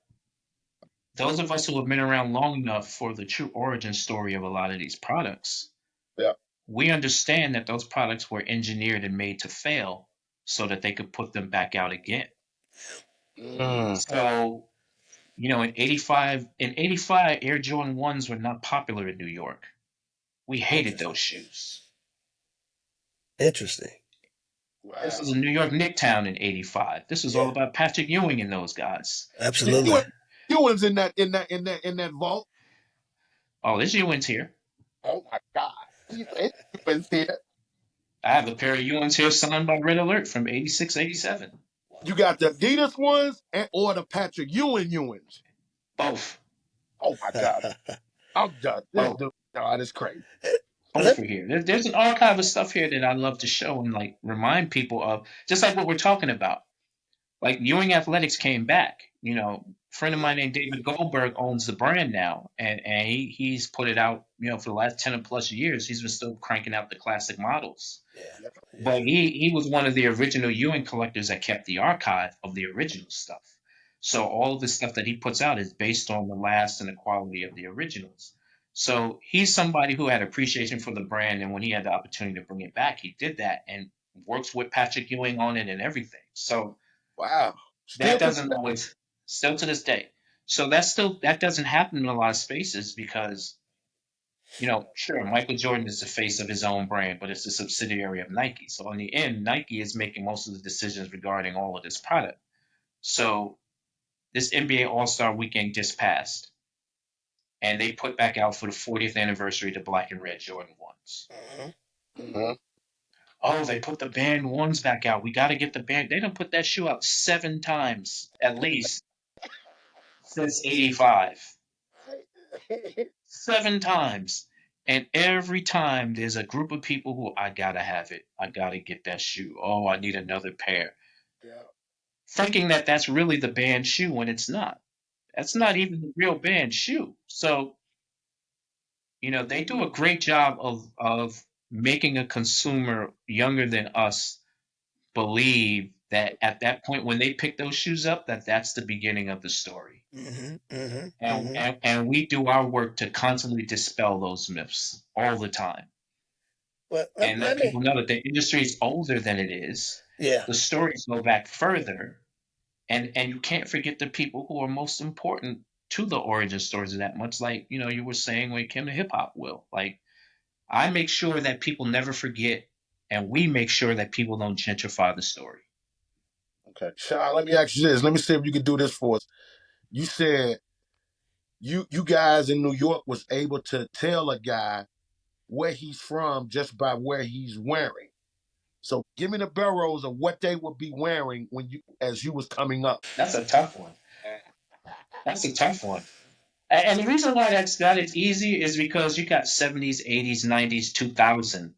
those of us who have been around long enough for the true origin story of a lot of these products, Yeah. we understand that those products were engineered and made to fail so that they could put them back out again. Mm. So, in 85, Air Jordan 1s were not popular in New York. We hated those shoes. Interesting. This Wow. was a New York Nicktown in 85. This was all Yeah, about Patrick Ewing and those guys. absolutely. You was in that vault. Oh, this Ewing's here. Oh my God. You was here. I have a pair of Ewing's here signed by Red Alert from 86, 87. You got the Adidas ones or the Patrick Ewings. Both. Oh my God. I'm done. This Both. dude, God, it's crazy. Both are here. There's an archive of stuff here that I love to show and like remind people of, just like what we're talking about. Like Ewing Athletics came back. A friend of mine named David Goldberg owns the brand now, and he's put it out. For the last 10 plus years, he's been still cranking out the classic models. Yeah. Yep. But he was one of the original Ewing collectors that kept the archive of the original stuff. So all of the stuff that he puts out is based on the last and the quality of the originals. So he's somebody who had appreciation for the brand, and when he had the opportunity to bring it back, he did that and works with Patrick Ewing on it and everything. So Wow. that Still to doesn't always, still to this day. So that doesn't happen in a lot of spaces because sure, Michael Jordan is the face of his own brand, but it's a subsidiary of Nike. So in the end, Nike is making most of the decisions regarding all of this product. So this NBA All Star Weekend just passed, and they put back out for the 40th anniversary the black and red Jordan ones. Mhm. Oh, they put the band ones back out. We got to get the band. They done put that shoe out 7 times at least since '85. 7 times. And every time there's a group of people who I gotta have it. I gotta get that shoe. Oh, I need another pair. Yeah. Thinking that that's really the band shoe when it's not. That's not even the real band shoe. So, they do a great job of making a consumer younger than us believe that at that point when they pick those shoes up, that that's the beginning of the story. Mm-hmm, mm-hmm, And, mm-hmm. and we do our work to constantly dispel those myths all the time Well, and let let me. people know that the industry is older than it is. Yeah. The stories go back further, and you can't forget the people who are most important to the origin stories of that. Much like you were saying when it came to hip hop, Will. Like I make sure that people never forget, and we make sure that people don't gentrify the story. Okay. Sean, let me ask you this. Let me see if you can do this for us. You said you guys in New York was able to tell a guy where he's from just by where he's wearing. So give me the barrows of what they would be wearing when you as you was coming up. That's a tough one. That's a tough one. And the reason why that is easy is because you got 70s, 80s, 90s, 2000.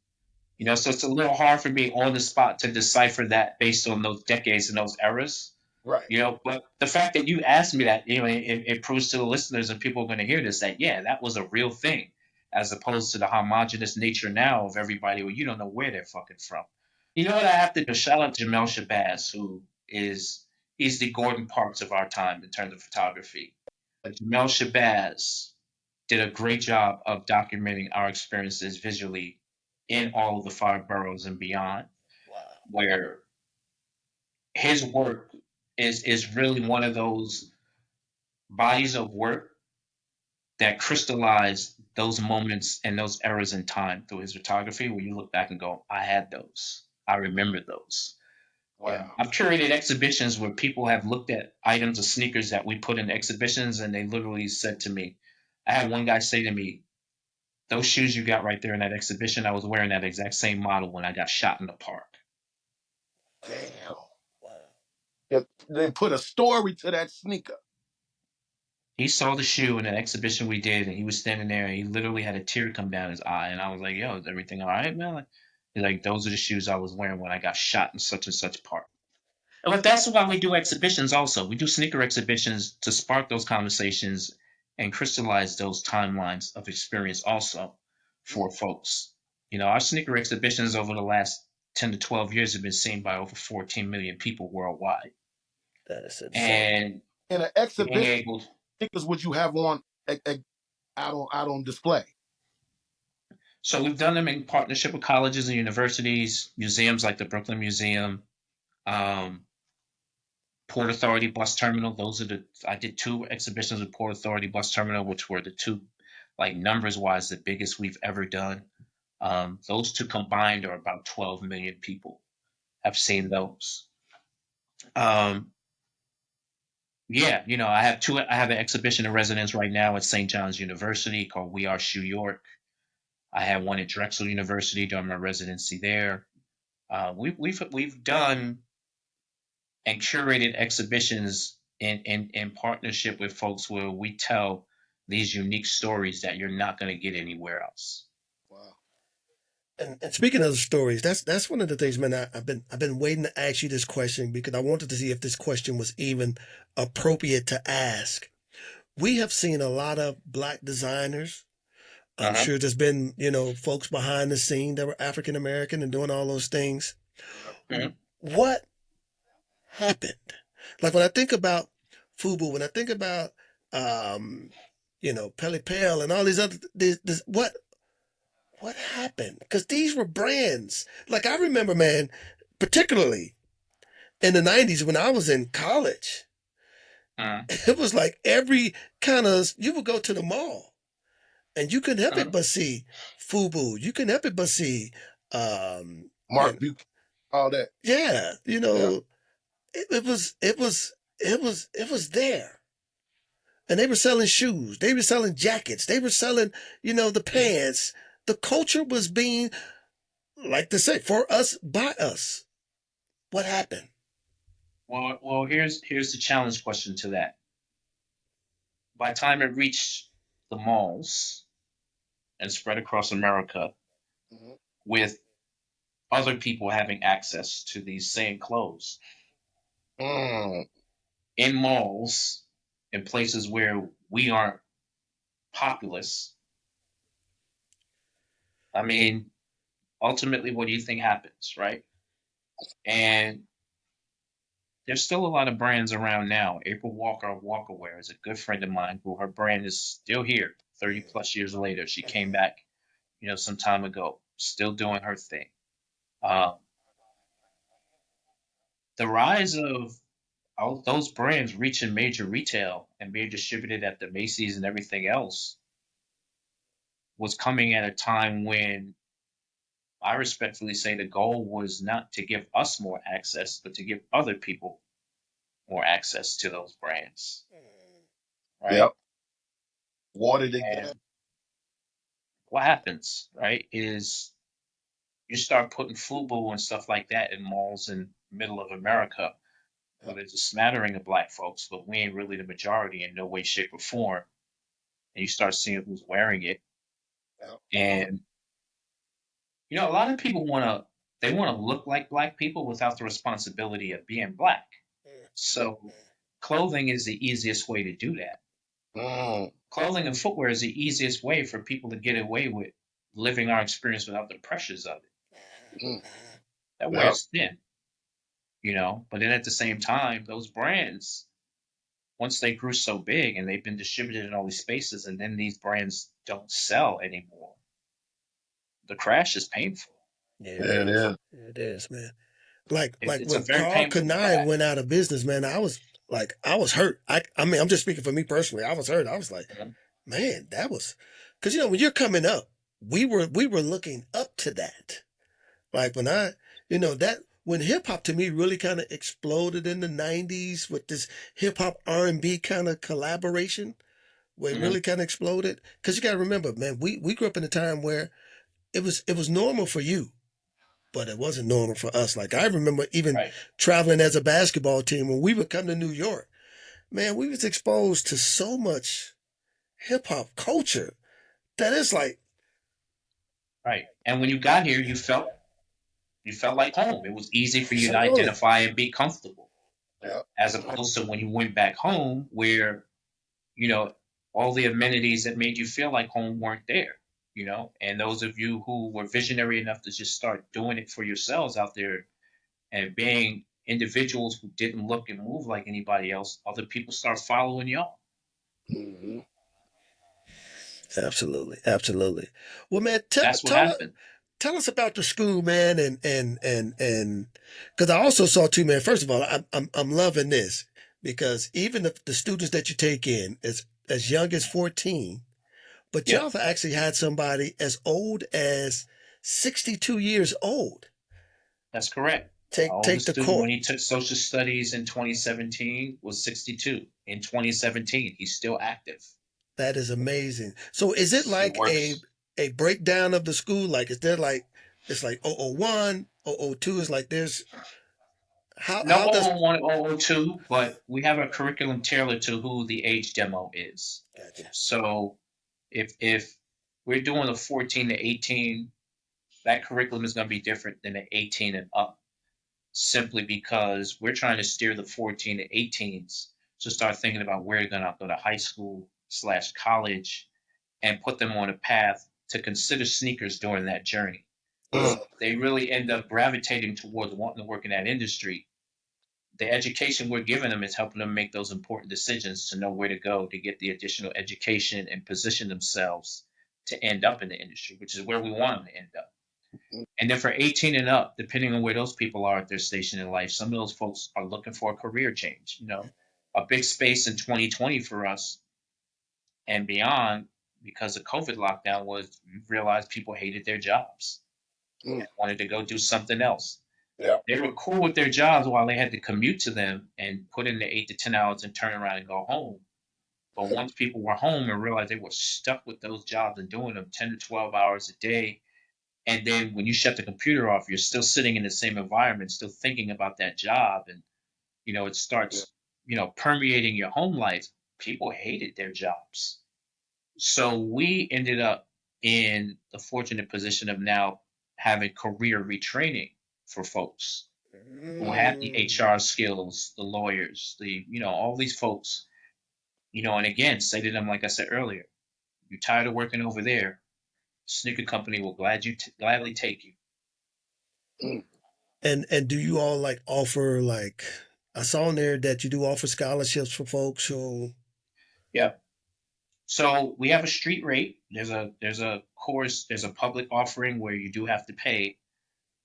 So it's a little hard for me on the spot to decipher that based on those decades and those eras. Right. But the fact that you asked me that, it proves to the listeners and people are going to hear this that, yeah, that was a real thing, as opposed to the homogenous nature now of everybody where you don't know where they're fucking from. You know what I have to do? Shout out to Jamel Shabazz, he's the Gordon Parks of our time in terms of photography. Jamel Shabazz did a great job of documenting our experiences visually in all of the five boroughs and beyond, Wow. where his work is really one of those bodies of work that crystallize those moments and those eras in time through his photography where you look back and go, I had those. I remember those. Wow. I've curated exhibitions where people have looked at items of sneakers that we put in exhibitions and they literally said to me, I had one guy say to me, those shoes you got right there in that exhibition, I was wearing that exact same model when I got shot in the park. Damn. Wow. They put a story to that sneaker. He saw the shoe in an exhibition we did, and he was standing there, and he literally had a tear come down his eye. And I was like, "Yo, is everything all right, man?" He's like, "Those are the shoes I was wearing when I got shot in such and such park." But that's why we do exhibitions. Also, we do sneaker exhibitions to spark those conversations and crystallize those timelines of experience. Also, for folks, our sneaker exhibitions over the last 10 to 12 years have been seen by over 14 million people worldwide, That is insane. and In an being exhibition, able sneakers would you have on out on display? So we've done them in partnership with colleges and universities, museums like the Brooklyn Museum, um, Port Authority Bus Terminal. I did 2 exhibitions with Port Authority Bus Terminal, which were the two, like numbers wise, the biggest we've ever done. Those two combined are about 12 million people have seen those. Um, yeah, I have an exhibition in residence right now at St. John's University called We Are Shoe York. I had one at Drexel University during my residency there. We've done and curated exhibitions in partnership with folks where we tell these unique stories that you're not going to get anywhere else. Wow. And speaking of the stories, that's one of the things, man. I've been waiting to ask you this question because I wanted to see if this question was even appropriate to ask. We have seen a lot of black designers. I'm Uh-huh. sure there's been, folks behind the scene that were African American and doing all those things. Mhm. What happened? Like when I think about Fubu, when I think about, um, Pele Pale and all these other, what happened? Because these were brands. Like I remember, man, particularly in the 90s when I was in college, Uh-huh. it was like every kind of, you would go to the mall and you couldn't help it Uh-huh. but see Fubu. You couldn't help it but see, Mark Buchanan, all that. yeah, Yeah. it was there. And they were selling shoes. They were selling jackets. They were selling, the Mhm. pants. The culture was being, like to say, for us, by us. What happened? Well, here's the challenge question to that. By the time it reached the malls and spread across America, Mhm. with other people having access to these same clothes Mm. in malls, in places where we aren't populous, I mean, ultimately, what do you think happens, right? And there's still a lot of brands around now. April Walker of Walkerwear is a good friend of mine who her brand is still here 30 plus years later. She came back, some time ago, still doing her thing. Um, the rise of all those brands reaching major retail and being distributed at the Macy's and everything else was coming at a time when I respectfully say the goal was not to give us more access, but to give other people more access to those brands, Yep. right? Watered it down. And what happens, right, is you start putting Fubu and stuff like that in malls in middle of America where Yep. there's a smattering of black folks, but we ain't really the majority in no way, shape, or form. And you start seeing who's wearing it. Yep. And a lot of people want to look like black people without the responsibility of being black. So clothing is the easiest way to do that. Mm. Clothing and footwear is the easiest way for people to get away with living our experience without the pressures of it. Mm. That Yep. wears thin, but then at the same time, those brands, once they grew so big and they've been distributed in all these spaces, and then these brands don't sell anymore, the crash is painful. Yeah, it Yeah, it is. is. It is, man. Like It's a when very Carl painful Kanai crash. went out of business, man, I was hurt. I mean, I'm just speaking for me personally. I was hurt. I was like, Mhm. man, that was because when you're coming up, we were looking up to that. Like when that when hip hop to me really kind of exploded in the '90s with this hip hop R&B kind of collaboration, where it Mhm. really kind of exploded. Because you got to remember, man, we grew up in a time where it was normal for you, but it wasn't normal for us. Like I remember even Right. traveling as a basketball team when we would come to New York. Man, we was exposed to so much hip hop culture that it's like Right. And when you got here, you felt like home. It was easy for you to absolutely. identify and be comfortable, Yep. as opposed to when you went back home, where you know all the amenities that made you feel like home weren't there. And those of you who were visionary enough to just start doing it for yourselves out there and being individuals who didn't look and move like anybody else, other people start following y'all. Mm-hmm. Absolutely, absolutely. Well, man, tell That's what tell us happened. tell us about the school, man, and because I also saw too, man. First of all, I'm loving this because even the students that you take in as young as 14, but Yeah, y'all have actually had somebody as old as 62 years old that's correct. Our take oldest the student, court. when he took social studies in 2017, was 62. In 2017, he's still active. That is amazing. So is it He like a works. a breakdown of the school? Like is there like it's like 001, 002 is like there's No how does 001, 002, but we have a curriculum tailored to who the age demo is. gotcha. So if we're doing a 14 to 18, that curriculum is going to be different than the 18 and up, simply because we're trying to steer the 14 to 18s to start thinking about where they're going to go to high school slash college and put them on a path to consider sneakers during that journey. Mm, They really end up gravitating towards wanting to work in that industry. The education we're giving them is helping them make those important decisions to know where to go to get the additional education and position themselves to end up in the industry, which is where we want them to end up. mm, And then for 18 and up, depending on where those people are at their station in life, some of those folks are looking for a career change. A big space in 2020 for us and beyond because of COVID lockdown was we realized people hated their jobs mm. and wanted to go do something else. Yeah, They were cool with their jobs while they had to commute to them and put in the 8 to 10 hours and turn around and go home. But once people were home and realized they were stuck with those jobs and doing them 10 to 12 hours a day, and then when you shut the computer off, you're still sitting in the same environment, still thinking about that job, and it yeah. starts permeating your home life. People hated their jobs, so we ended up in the fortunate position of now having career retraining for folks who have the Mm. HR skills, the lawyers, all these folks, and again, say to them, like I said earlier, you're tired of working over there, sneaker company will gladly take you. Mm. And do you all like offer like I saw in there that you do offer scholarships for folks who Yeah. So we have a street rate. There's a course, there's a public offering where you do have to pay,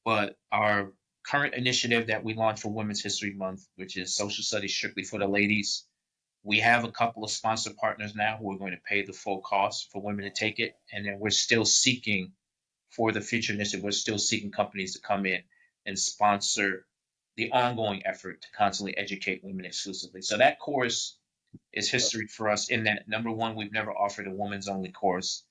but our current initiative that we launched for Women's History Month, which is social studies strictly for the ladies, we have a couple of sponsor partners now who are going to pay the full cost for women to take it, and then we're still seeking for the future initiative. We're still seeking companies to come in and sponsor the ongoing effort to constantly educate women exclusively. So that course is history for us in that number one, we've never offered a women's only course.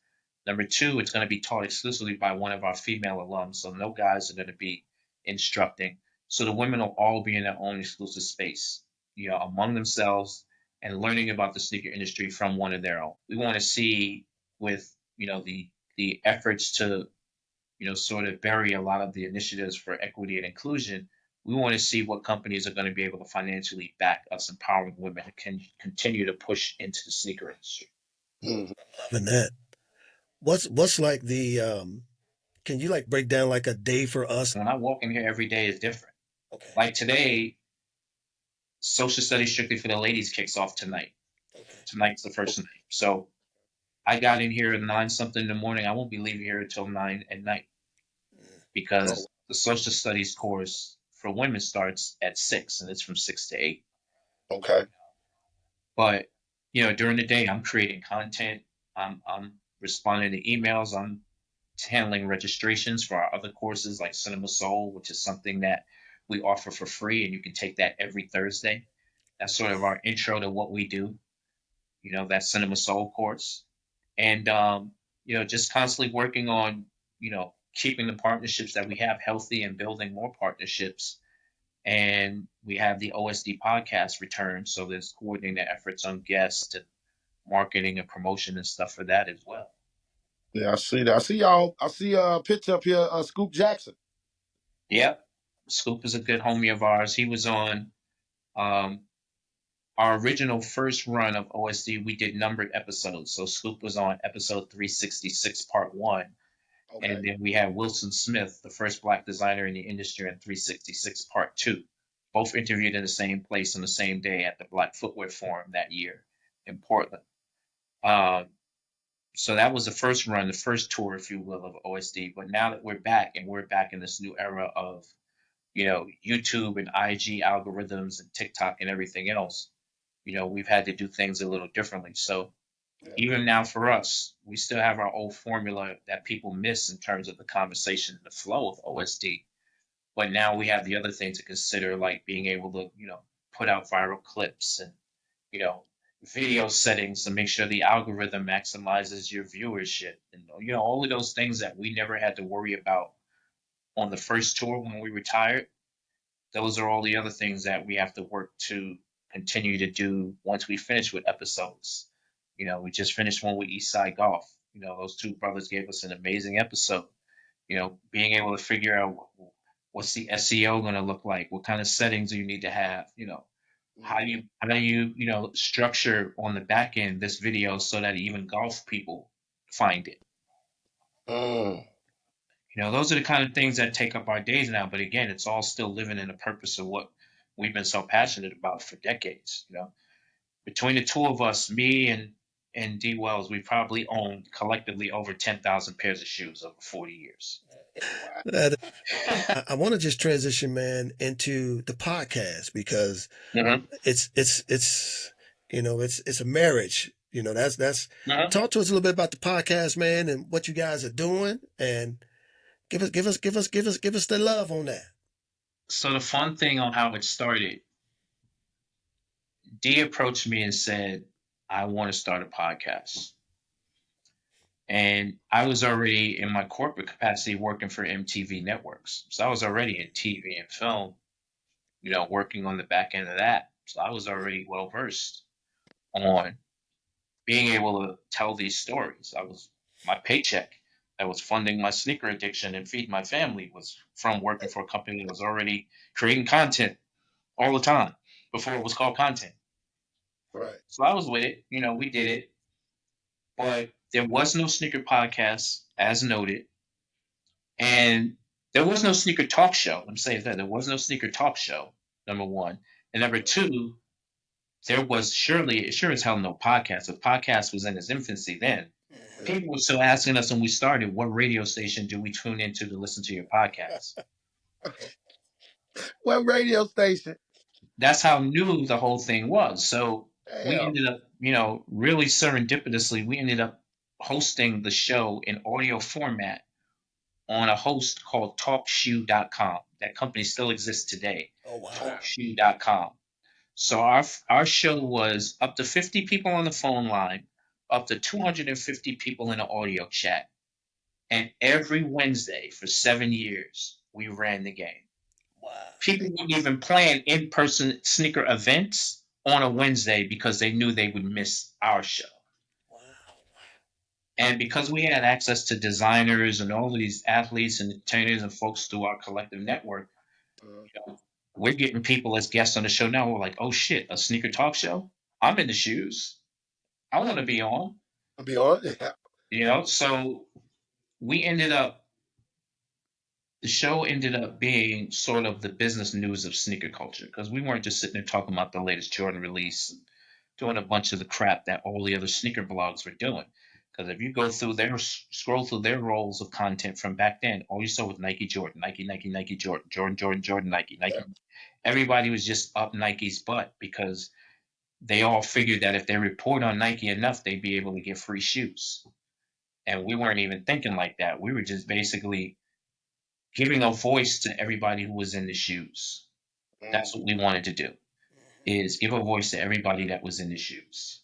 Number two, it's going to be taught exclusively by one of our female alums, so no guys are going to be instructing. So the women will all be in their own exclusive space, among themselves and learning about the sneaker industry from one of their own. We want to see with the efforts to sort of bury a lot of the initiatives for equity and inclusion. We want to see what companies are going to be able to financially back us empowering women who can continue to push into the sneaker industry. Mm. loving that? What's like the can you like break down like a day for us? When I walk in here every day is different. Okay. Like today, social studies strictly for the ladies kicks off tonight. Okay. Tonight's the first night. So I got in here at 9 something in the morning. I won't be leaving here until 9 at night Oh, because the social studies course for women starts at 6 and it's from 6 to 8. okay. But during the day, I'm creating content. I'm responding to emails. I'm handling registrations for our other courses like Cinema Soul, which is something that we offer for free, and you can take that every Thursday. That's sort of our intro to what we do. That Cinema Soul course, and just constantly working on keeping the partnerships that we have healthy and building more partnerships. And we have the OSD podcast return, so there's coordinating efforts on guests and marketing and promotion and stuff for that as well. Yeah, I see that. I see y'all. I see a picture up here. Scoop Jackson. Yep. Scoop is a good homie of ours. He was on um, our original first run of OSD. We did numbered episodes. So Scoop was on episode 366, part one. Okay. And then we had Wilson Smith, the first black designer in the industry, in 366, part two. Both interviewed in the same place on the same day at the Black Footwear Forum that year in Portland. Um, so that was the first run, the first tour, if you will, of OSD. But now that we're back and we're back in this new era of, YouTube and IG algorithms and TikTok and everything else, we've had to do things a little differently. So Yeah. even now for us, we still have our old formula that people miss in terms of the conversation, the flow of OSD. But now we have the other things to consider, like being able to, put out viral clips and, you know, video settings to make sure the algorithm maximizes your viewership. And, all of those things that we never had to worry about on the first tour when we retired. those are all the other things that we have to work to continue to do once we finish with episodes. We just finished one with Eastside Golf. Those two brothers gave us an amazing episode. Being able to figure out what's the SEO going to look like, what kind of settings do you need to have, how do you structure on the back end this video so that even golf people find it. Mm. Those are the kind of things that take up our days now. But again, it's all still living in the purpose of what we've been so passionate about for decades. Between the two of us, me and D Wells, we probably owned collectively over 10,000 pairs of shoes over 40 years. That, I want to just transition, man, into the podcast because Mm-hmm. it's a marriage. That's Mm-hmm. talk to us a little bit about the podcast, man, and what you guys are doing, and give us the love on that. So the fun thing on how it started, D approached me and said, I want to start a podcast. And I was already in my corporate capacity working for MTV Networks. So I was already in TV and film, working on the back end of that. So I was already well versed on being able to tell these stories. My paycheck that was funding my sneaker addiction and feed my family was from working for a company that was already creating content all the time before it was called content. Right. So I was with it. We did it. But there was no sneaker podcast, as noted. And there was no sneaker talk show. I'm saying that there was no sneaker talk show, number one. And number two, there was sure as hell no podcast. The podcast was in its infancy then. People were still asking us when we started, what radio station do we tune into to listen to your podcast? What radio station? That's how new the whole thing was. So we Damn. ended up, really serendipitously, we ended up hosting the show in audio format on a host called TalkShoe.com. That company still exists today. Oh wow! TalkShoe.com. So our show was up to 50 people on the phone line, up to 250 people in an audio chat, and every Wednesday for 7 years we ran the game. Wow! People would even plan in-person sneaker events on a Wednesday because they knew they would miss our show. Wow! And because we had access to designers and all of these athletes and trainers and folks through our collective network, we're getting people as guests on the show now. We're like, oh shit, a sneaker talk show? I'm in the shoes. I want to be on. I'll be on. So the show ended up being sort of the business news of sneaker culture because we weren't just sitting there talking about the latest Jordan release, doing a bunch of the crap that all the other sneaker blogs were doing. Because if you go through scroll through their rolls of content from back then, all you saw was Nike Jordan, Nike Jordan, Jordan, Nike. Yeah. Everybody was just up Nike's butt because they all figured that if they report on Nike enough, they'd be able to get free shoes. And we weren't even thinking like that. We were just basically giving a voice to everybody who was in the shoes. That's what we wanted to do, is give a voice to everybody that was in the shoes.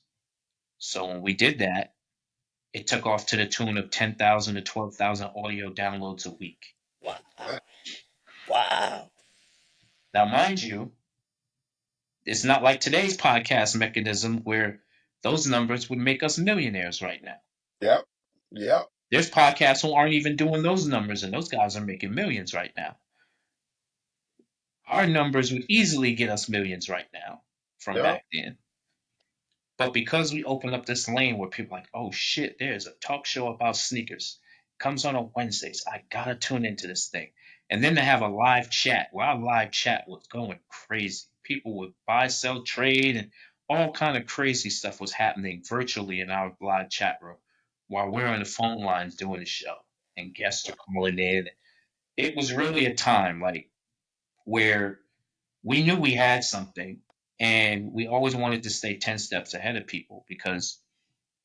So when we did that, it took off to the tune of 10,000 to 12,000 audio downloads a week. Wow! Wow! Now, mind you, it's not like today's podcast mechanism where those numbers would make us millionaires right now. Yep. Yep. There's podcasts who aren't even doing those numbers, and those guys are making millions right now. Our numbers would easily get us millions right now from Yep. back then. But because we opened up this lane where people are like, oh shit, there's a talk show about sneakers. It comes on Wednesdays. I gotta tune into this thing. And then to have a live chat. Well, our live chat was going crazy. People would buy, sell, trade, and all kind of crazy stuff was happening virtually in our live chat room while we're on the phone lines doing the show. And guests are calling in. It was really a time where we knew we had something, and we always wanted to stay 10 steps ahead of people because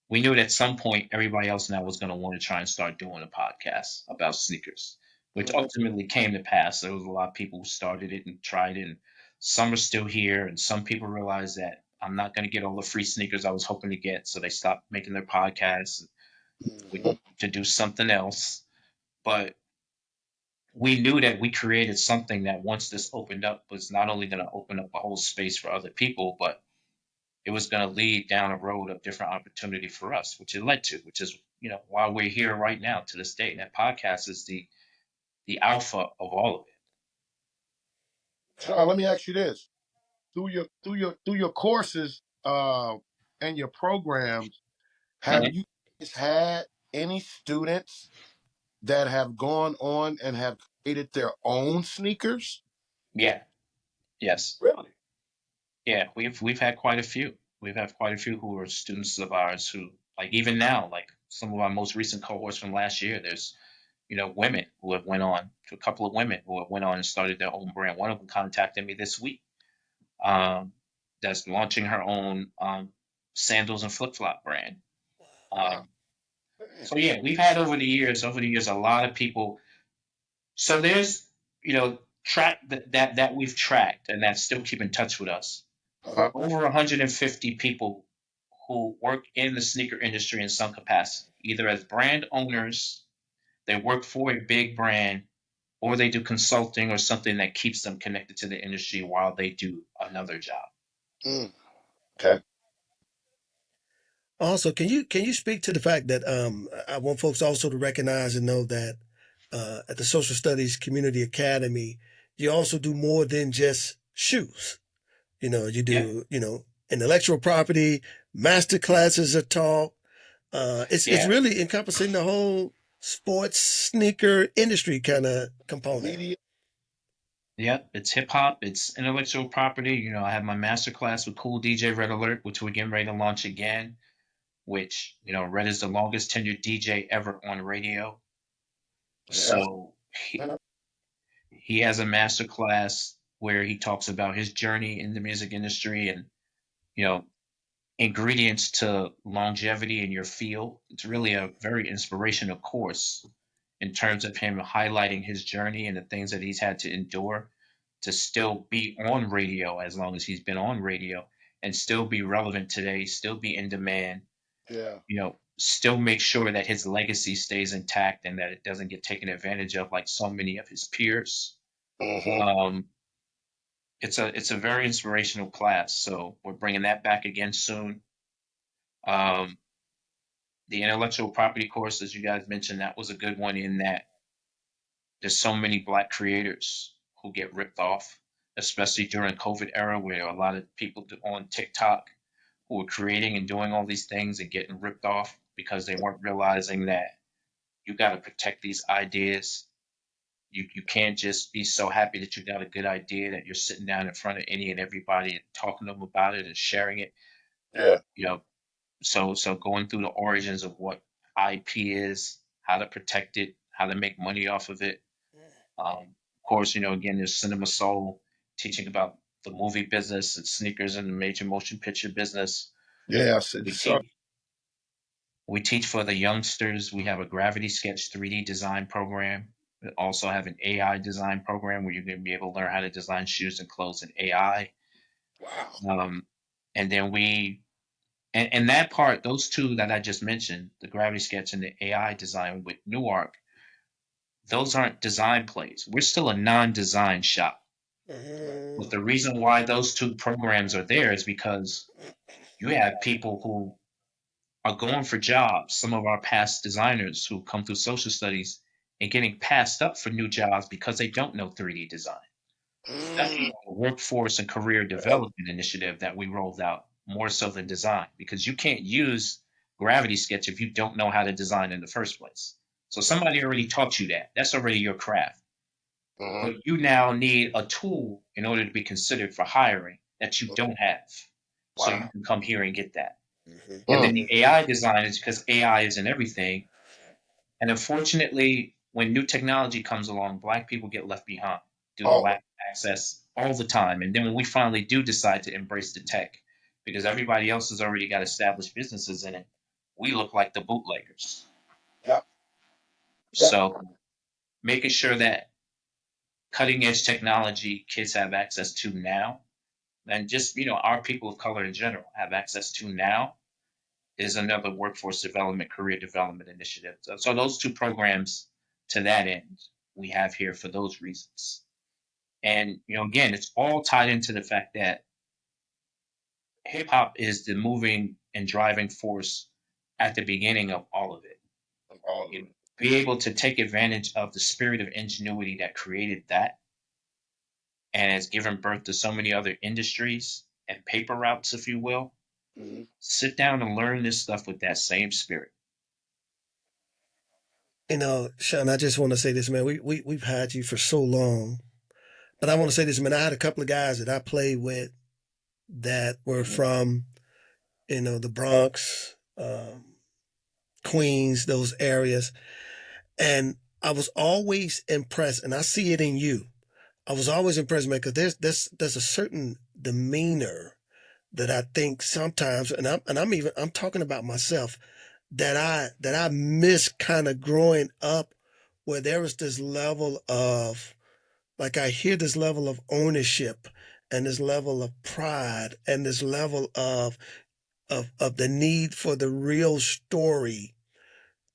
we knew that at some point everybody else now was going to want to try and start doing a podcast about sneakers, which ultimately came to pass. There was a lot of people who started it and tried it, and some are still here, and some people realized that I'm not going to get all the free sneakers I was hoping to get, so they stopped making their podcasts to do something else. But we knew that we created something that once this opened up was not only going to open up a whole space for other people, but it was going to lead down a road of different opportunity for us, which it led to, which is, why we're here right now to this day. And that podcast is the alpha of all of So let me ask you this: through your courses and your programs, it. have you guys had any students that have gone on and have created their own sneakers? Yeah. Yes. Really? Yeah. We've had quite a few. We've had quite a few who are students of ours who, like, even now, like some of our most recent cohorts from last year, there's, women who have went on, a couple of women who have went on and started their own brand. One of them contacted me this week. That's launching her own sandals and flip flop brand. Wow. Um, so yeah, we've had over the years a lot of people. So there's, track that we've tracked and that still keep in touch with us. Uh-huh. Over 150 people who work in the sneaker industry in some capacity, either as brand owners, they work for a big brand, or they do consulting or something that keeps them connected to the industry while they do another job. Mm. Okay. Also, can you speak to the fact that I want folks also to recognize and know that at the Social Studies Community Academy, you also do more than just shoes. You Yeah, do intellectual property, master classes are taught. It's yeah, really encompassing the whole sports sneaker industry kind of component. Media. yeah. It's hip hop. It's intellectual property. I have my master class with Cool DJ Red Alert, which we're getting ready to launch again. Which Red is the longest tenured DJ ever on radio. Yeah. So he has a master class where he talks about his journey in the music industry and you know ingredients to longevity in your field. It's really a very inspirational course in terms of him highlighting his journey and the things that he's had to endure to still be on radio as long as he's been on radio and still be relevant today, still be in demand, Yeah. still make sure that his legacy stays intact and that it doesn't get taken advantage of like so many of his peers. Mm-hmm. Um, it's a very inspirational class, so we're bringing that back again soon. Um, the intellectual property course, as you guys mentioned, that was a good one in that there's so many black creators who get ripped off, especially during COVID era where a lot of people on TikTok who were creating and doing all these things and getting ripped off because they weren't realizing that you got to protect these ideas. You can't just be so happy that you got a good idea that you're sitting down in front of any and everybody and talking to them about it and sharing it. Yeah. You know, so going through the origins of what IP is, how to protect it, how to make money off of it. Of course, again, there's Cinema Soul teaching about the movie business and sneakers and the major motion picture business. Yeah. I said, We so, teach we teach for the youngsters. We have a Gravity Sketch 3D design program. We also have an AI design program where you're going to be able to learn how to design shoes and clothes in AI. wow. Um, and then and that part, those two that I just mentioned, the Gravity Sketch and the AI design with Newark, those aren't design plays. We're still a non-design shop. But Mhm. the reason why those two programs are there is because you have people who are going for jobs. Some of our past designers who come through social studies and getting passed up for new jobs because they don't know 3D design. That's Mm. more of a workforce and career Yeah. development initiative that we rolled out more so than design because you can't use Gravity Sketch if you don't know how to design in the first place. So somebody already taught you that. That's already your craft. Mm-hmm. But you now need a tool in order to be considered for hiring that you don't have. So you Wow. can come here and get that. Mhm. And then Mm. the AI design is because AI is in everything. And unfortunately, when new technology comes along, Black people get left behind due to Oh, lack of access all the time. And then when we finally do decide to embrace the tech, because everybody else has already got established businesses in it, we look like the bootleggers. yeah. Yeah. So making sure that cutting edge technology kids have access to now, and just our people of color in general have access to now, is another workforce development, career development initiative. So those two programs to that end. we have here for those reasons. And again, it's all tied into the fact that hip hop is the moving and driving force at the beginning of all of it. All of You know, it. be able to take advantage of the spirit of ingenuity that created that and has given birth to so many other industries and paper routes, if you will. Mm-hmm. Sit down and learn this stuff with that same spirit. Sean, I just want to say this, man. We've had you for so long. But I want to say this, man. I had a couple of guys that I played with that were from, the Bronx, Queens, those areas. And I was always impressed, and I see it in you. I was always impressed, man, because there's a certain demeanor that I think sometimes, and I'm talking about myself, that I miss kind of growing up, where there was this level of, like, I hear this level of ownership and this level of pride and this level of the need for the real story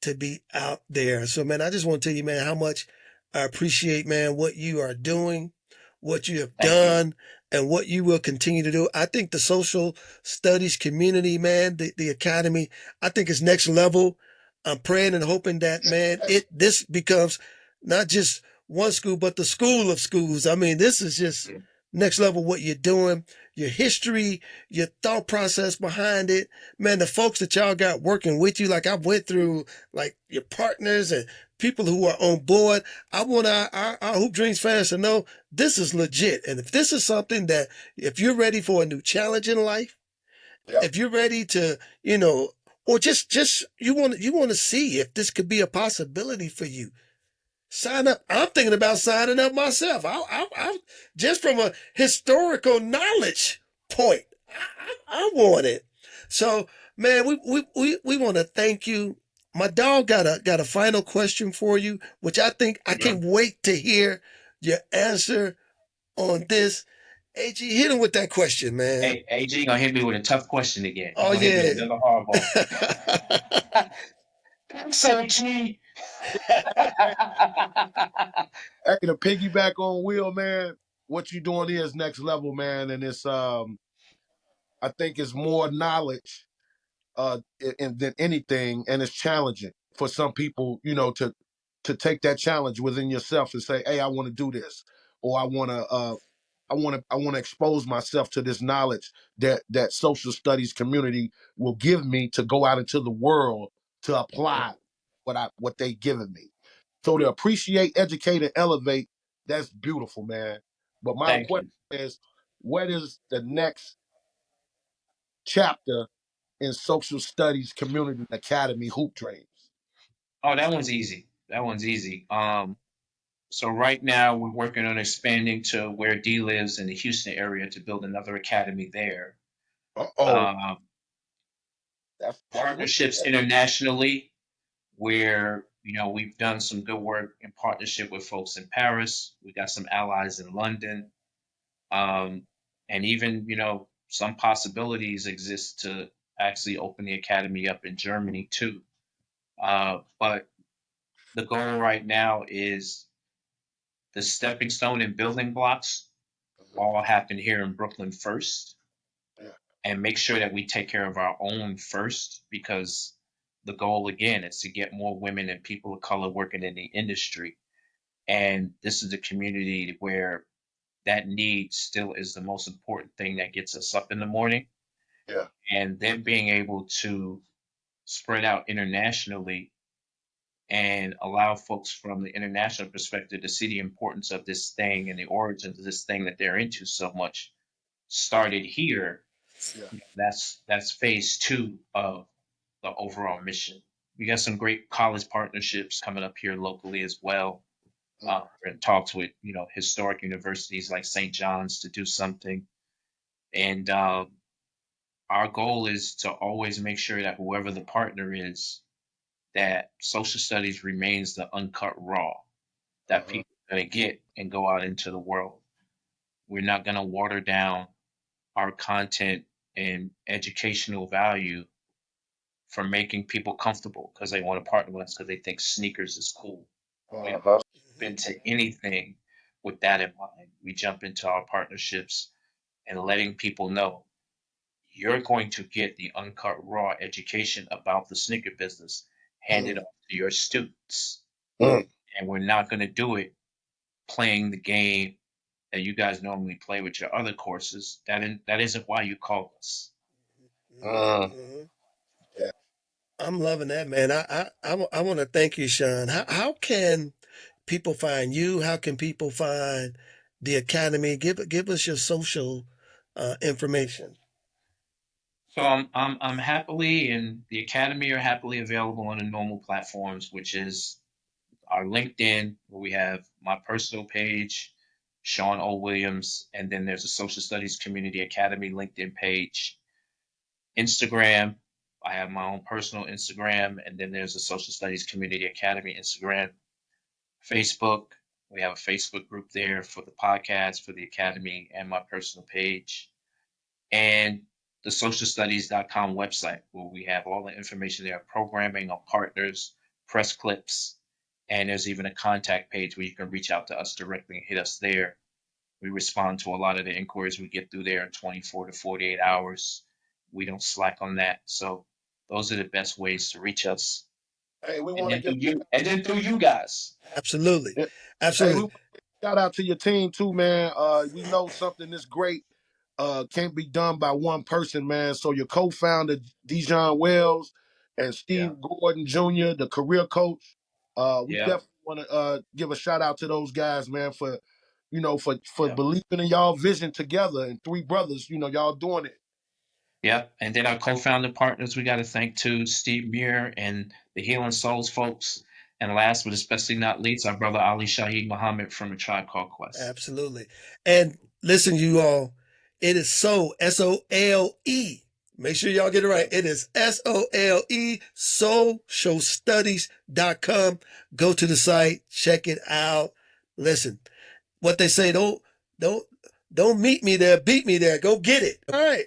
to be out there. So, man, I just want to tell you, man, how much I appreciate, man, what you are doing, what you have Thank you. done, and what you will continue to do. I think the social studies community, man, the academy, I think is next level. I'm praying and hoping that, man, this becomes not just one school, but the school of schools. I mean, this is just next level what you're doing, your history, your thought process behind it. Man, the folks that y'all got working with you, like I went through, like your partners and people who are on board. I want our Hoop Dreams fans to know this is legit. And if this is something that, if you're ready for a new challenge in life, if you're ready to, or just you want to see if this could be a possibility for you, sign up. I'm thinking about signing up myself. I just from a historical knowledge point, I want it. So, man, we want to thank you. My dog got a final question for you, which I think I can't wait to hear your answer on this. Agee, hit him with that question, man. Hey, AG gonna hit me with a tough question again. He Oh gonna hit me yeah. with another hardball. Thanks, AG. Hey, to piggyback on Will, man, what you doing is next level, man, and it's I think it's more knowledge than anything, and it's challenging for some people, to take that challenge within yourself and say, "Hey, I want to do this," or I want to expose myself to this knowledge that social studies community will give me to go out into the world to apply what they given me. So to appreciate, educate, and elevate, that's beautiful, man. But my Thank question you. is, what is the next chapter in social studies community academy hoop dreams? Oh, that one's easy. That one's easy. So right now we're working on expanding to where D lives in the Houston area to build another academy there. Uh-oh, Um, that's what. Partnerships internationally, where we've done some good work in partnership with folks in Paris. We got some allies in London, um, and even some possibilities exist to actually open the academy up in Germany too. But the goal right now is the stepping stone and building blocks all happen here in Brooklyn first, Yeah, and make sure that we take care of our own first, because the goal again is to get more women and people of color working in the industry. And this is a community where that need still is the most important thing that gets us up in the morning. yeah, And then being able to spread out internationally and allow folks from the international perspective to see the importance of this thing and the origins of this thing that they're into so much started here. yeah. That's phase two of the overall mission. We got some great college partnerships coming up here locally as well. Mm, And talks with historic universities like St. John's to do something. And our goal is to always make sure that whoever the partner is, that social studies remains the uncut raw that uh-huh. people are going to get and go out into the world. We're not going to water down our content and educational value for making people comfortable because they want to partner with us because they think sneakers is cool. We Uh-huh. into anything with that in mind. We jump into our partnerships and letting people know you're going to get the uncut raw education about the sneaker business handed Mm, off to your students. mm, And we're not going to do it playing the game that you guys normally play with your other courses. That isn't why you call us. mm. Mhm. Yeah. I'm loving that, man. I want to thank you, Sean. How can people find you? How can people find the academy? Give us your social information. So I'm happily and the academy are happily available on the normal platforms, which is our LinkedIn, where we have my personal page, Sean O. Williams, and then there's a Social Studies Community Academy LinkedIn page. Instagram, I have my own personal Instagram, and then there's a Social Studies Community Academy Instagram. Facebook, we have a Facebook group there for the podcast, for the academy, and my personal page. And the socialstudies.com website, where we have all the information there, programming, our partners, press clips, and there's even a contact page where you can reach out to us directly and hit us there. We respond to a lot of the inquiries we get through there in 24 to 48 hours. We don't slack on that. So those are the best ways to reach us. Hey, we And want to then give through you, and then through you guys. Absolutely, yeah, hey, we absolutely, want to shout out to your team too, man. We know something this great can't be done by one person, man. So your co-founder Dijon Wells and Yeah. Steve Gordon Jr., the career coach. We Yeah. definitely want to give a shout out to those guys, man, for for Yeah. believing in y'all vision together and three brothers. Y'all doing it. Yep. And then our co-founder partners, we got to thank too Steve Muir and the Healing Souls folks. And last but especially not least, our brother Ali Shaheed Muhammad from a Tribe Called Quest. absolutely. And listen, you all, it is SOLE. Make sure y'all get it right. It is SOLE, socialstudies.com. Go to the site, check it out. Listen, what they say, don't don't meet me there, beat me there. Go get it. All right.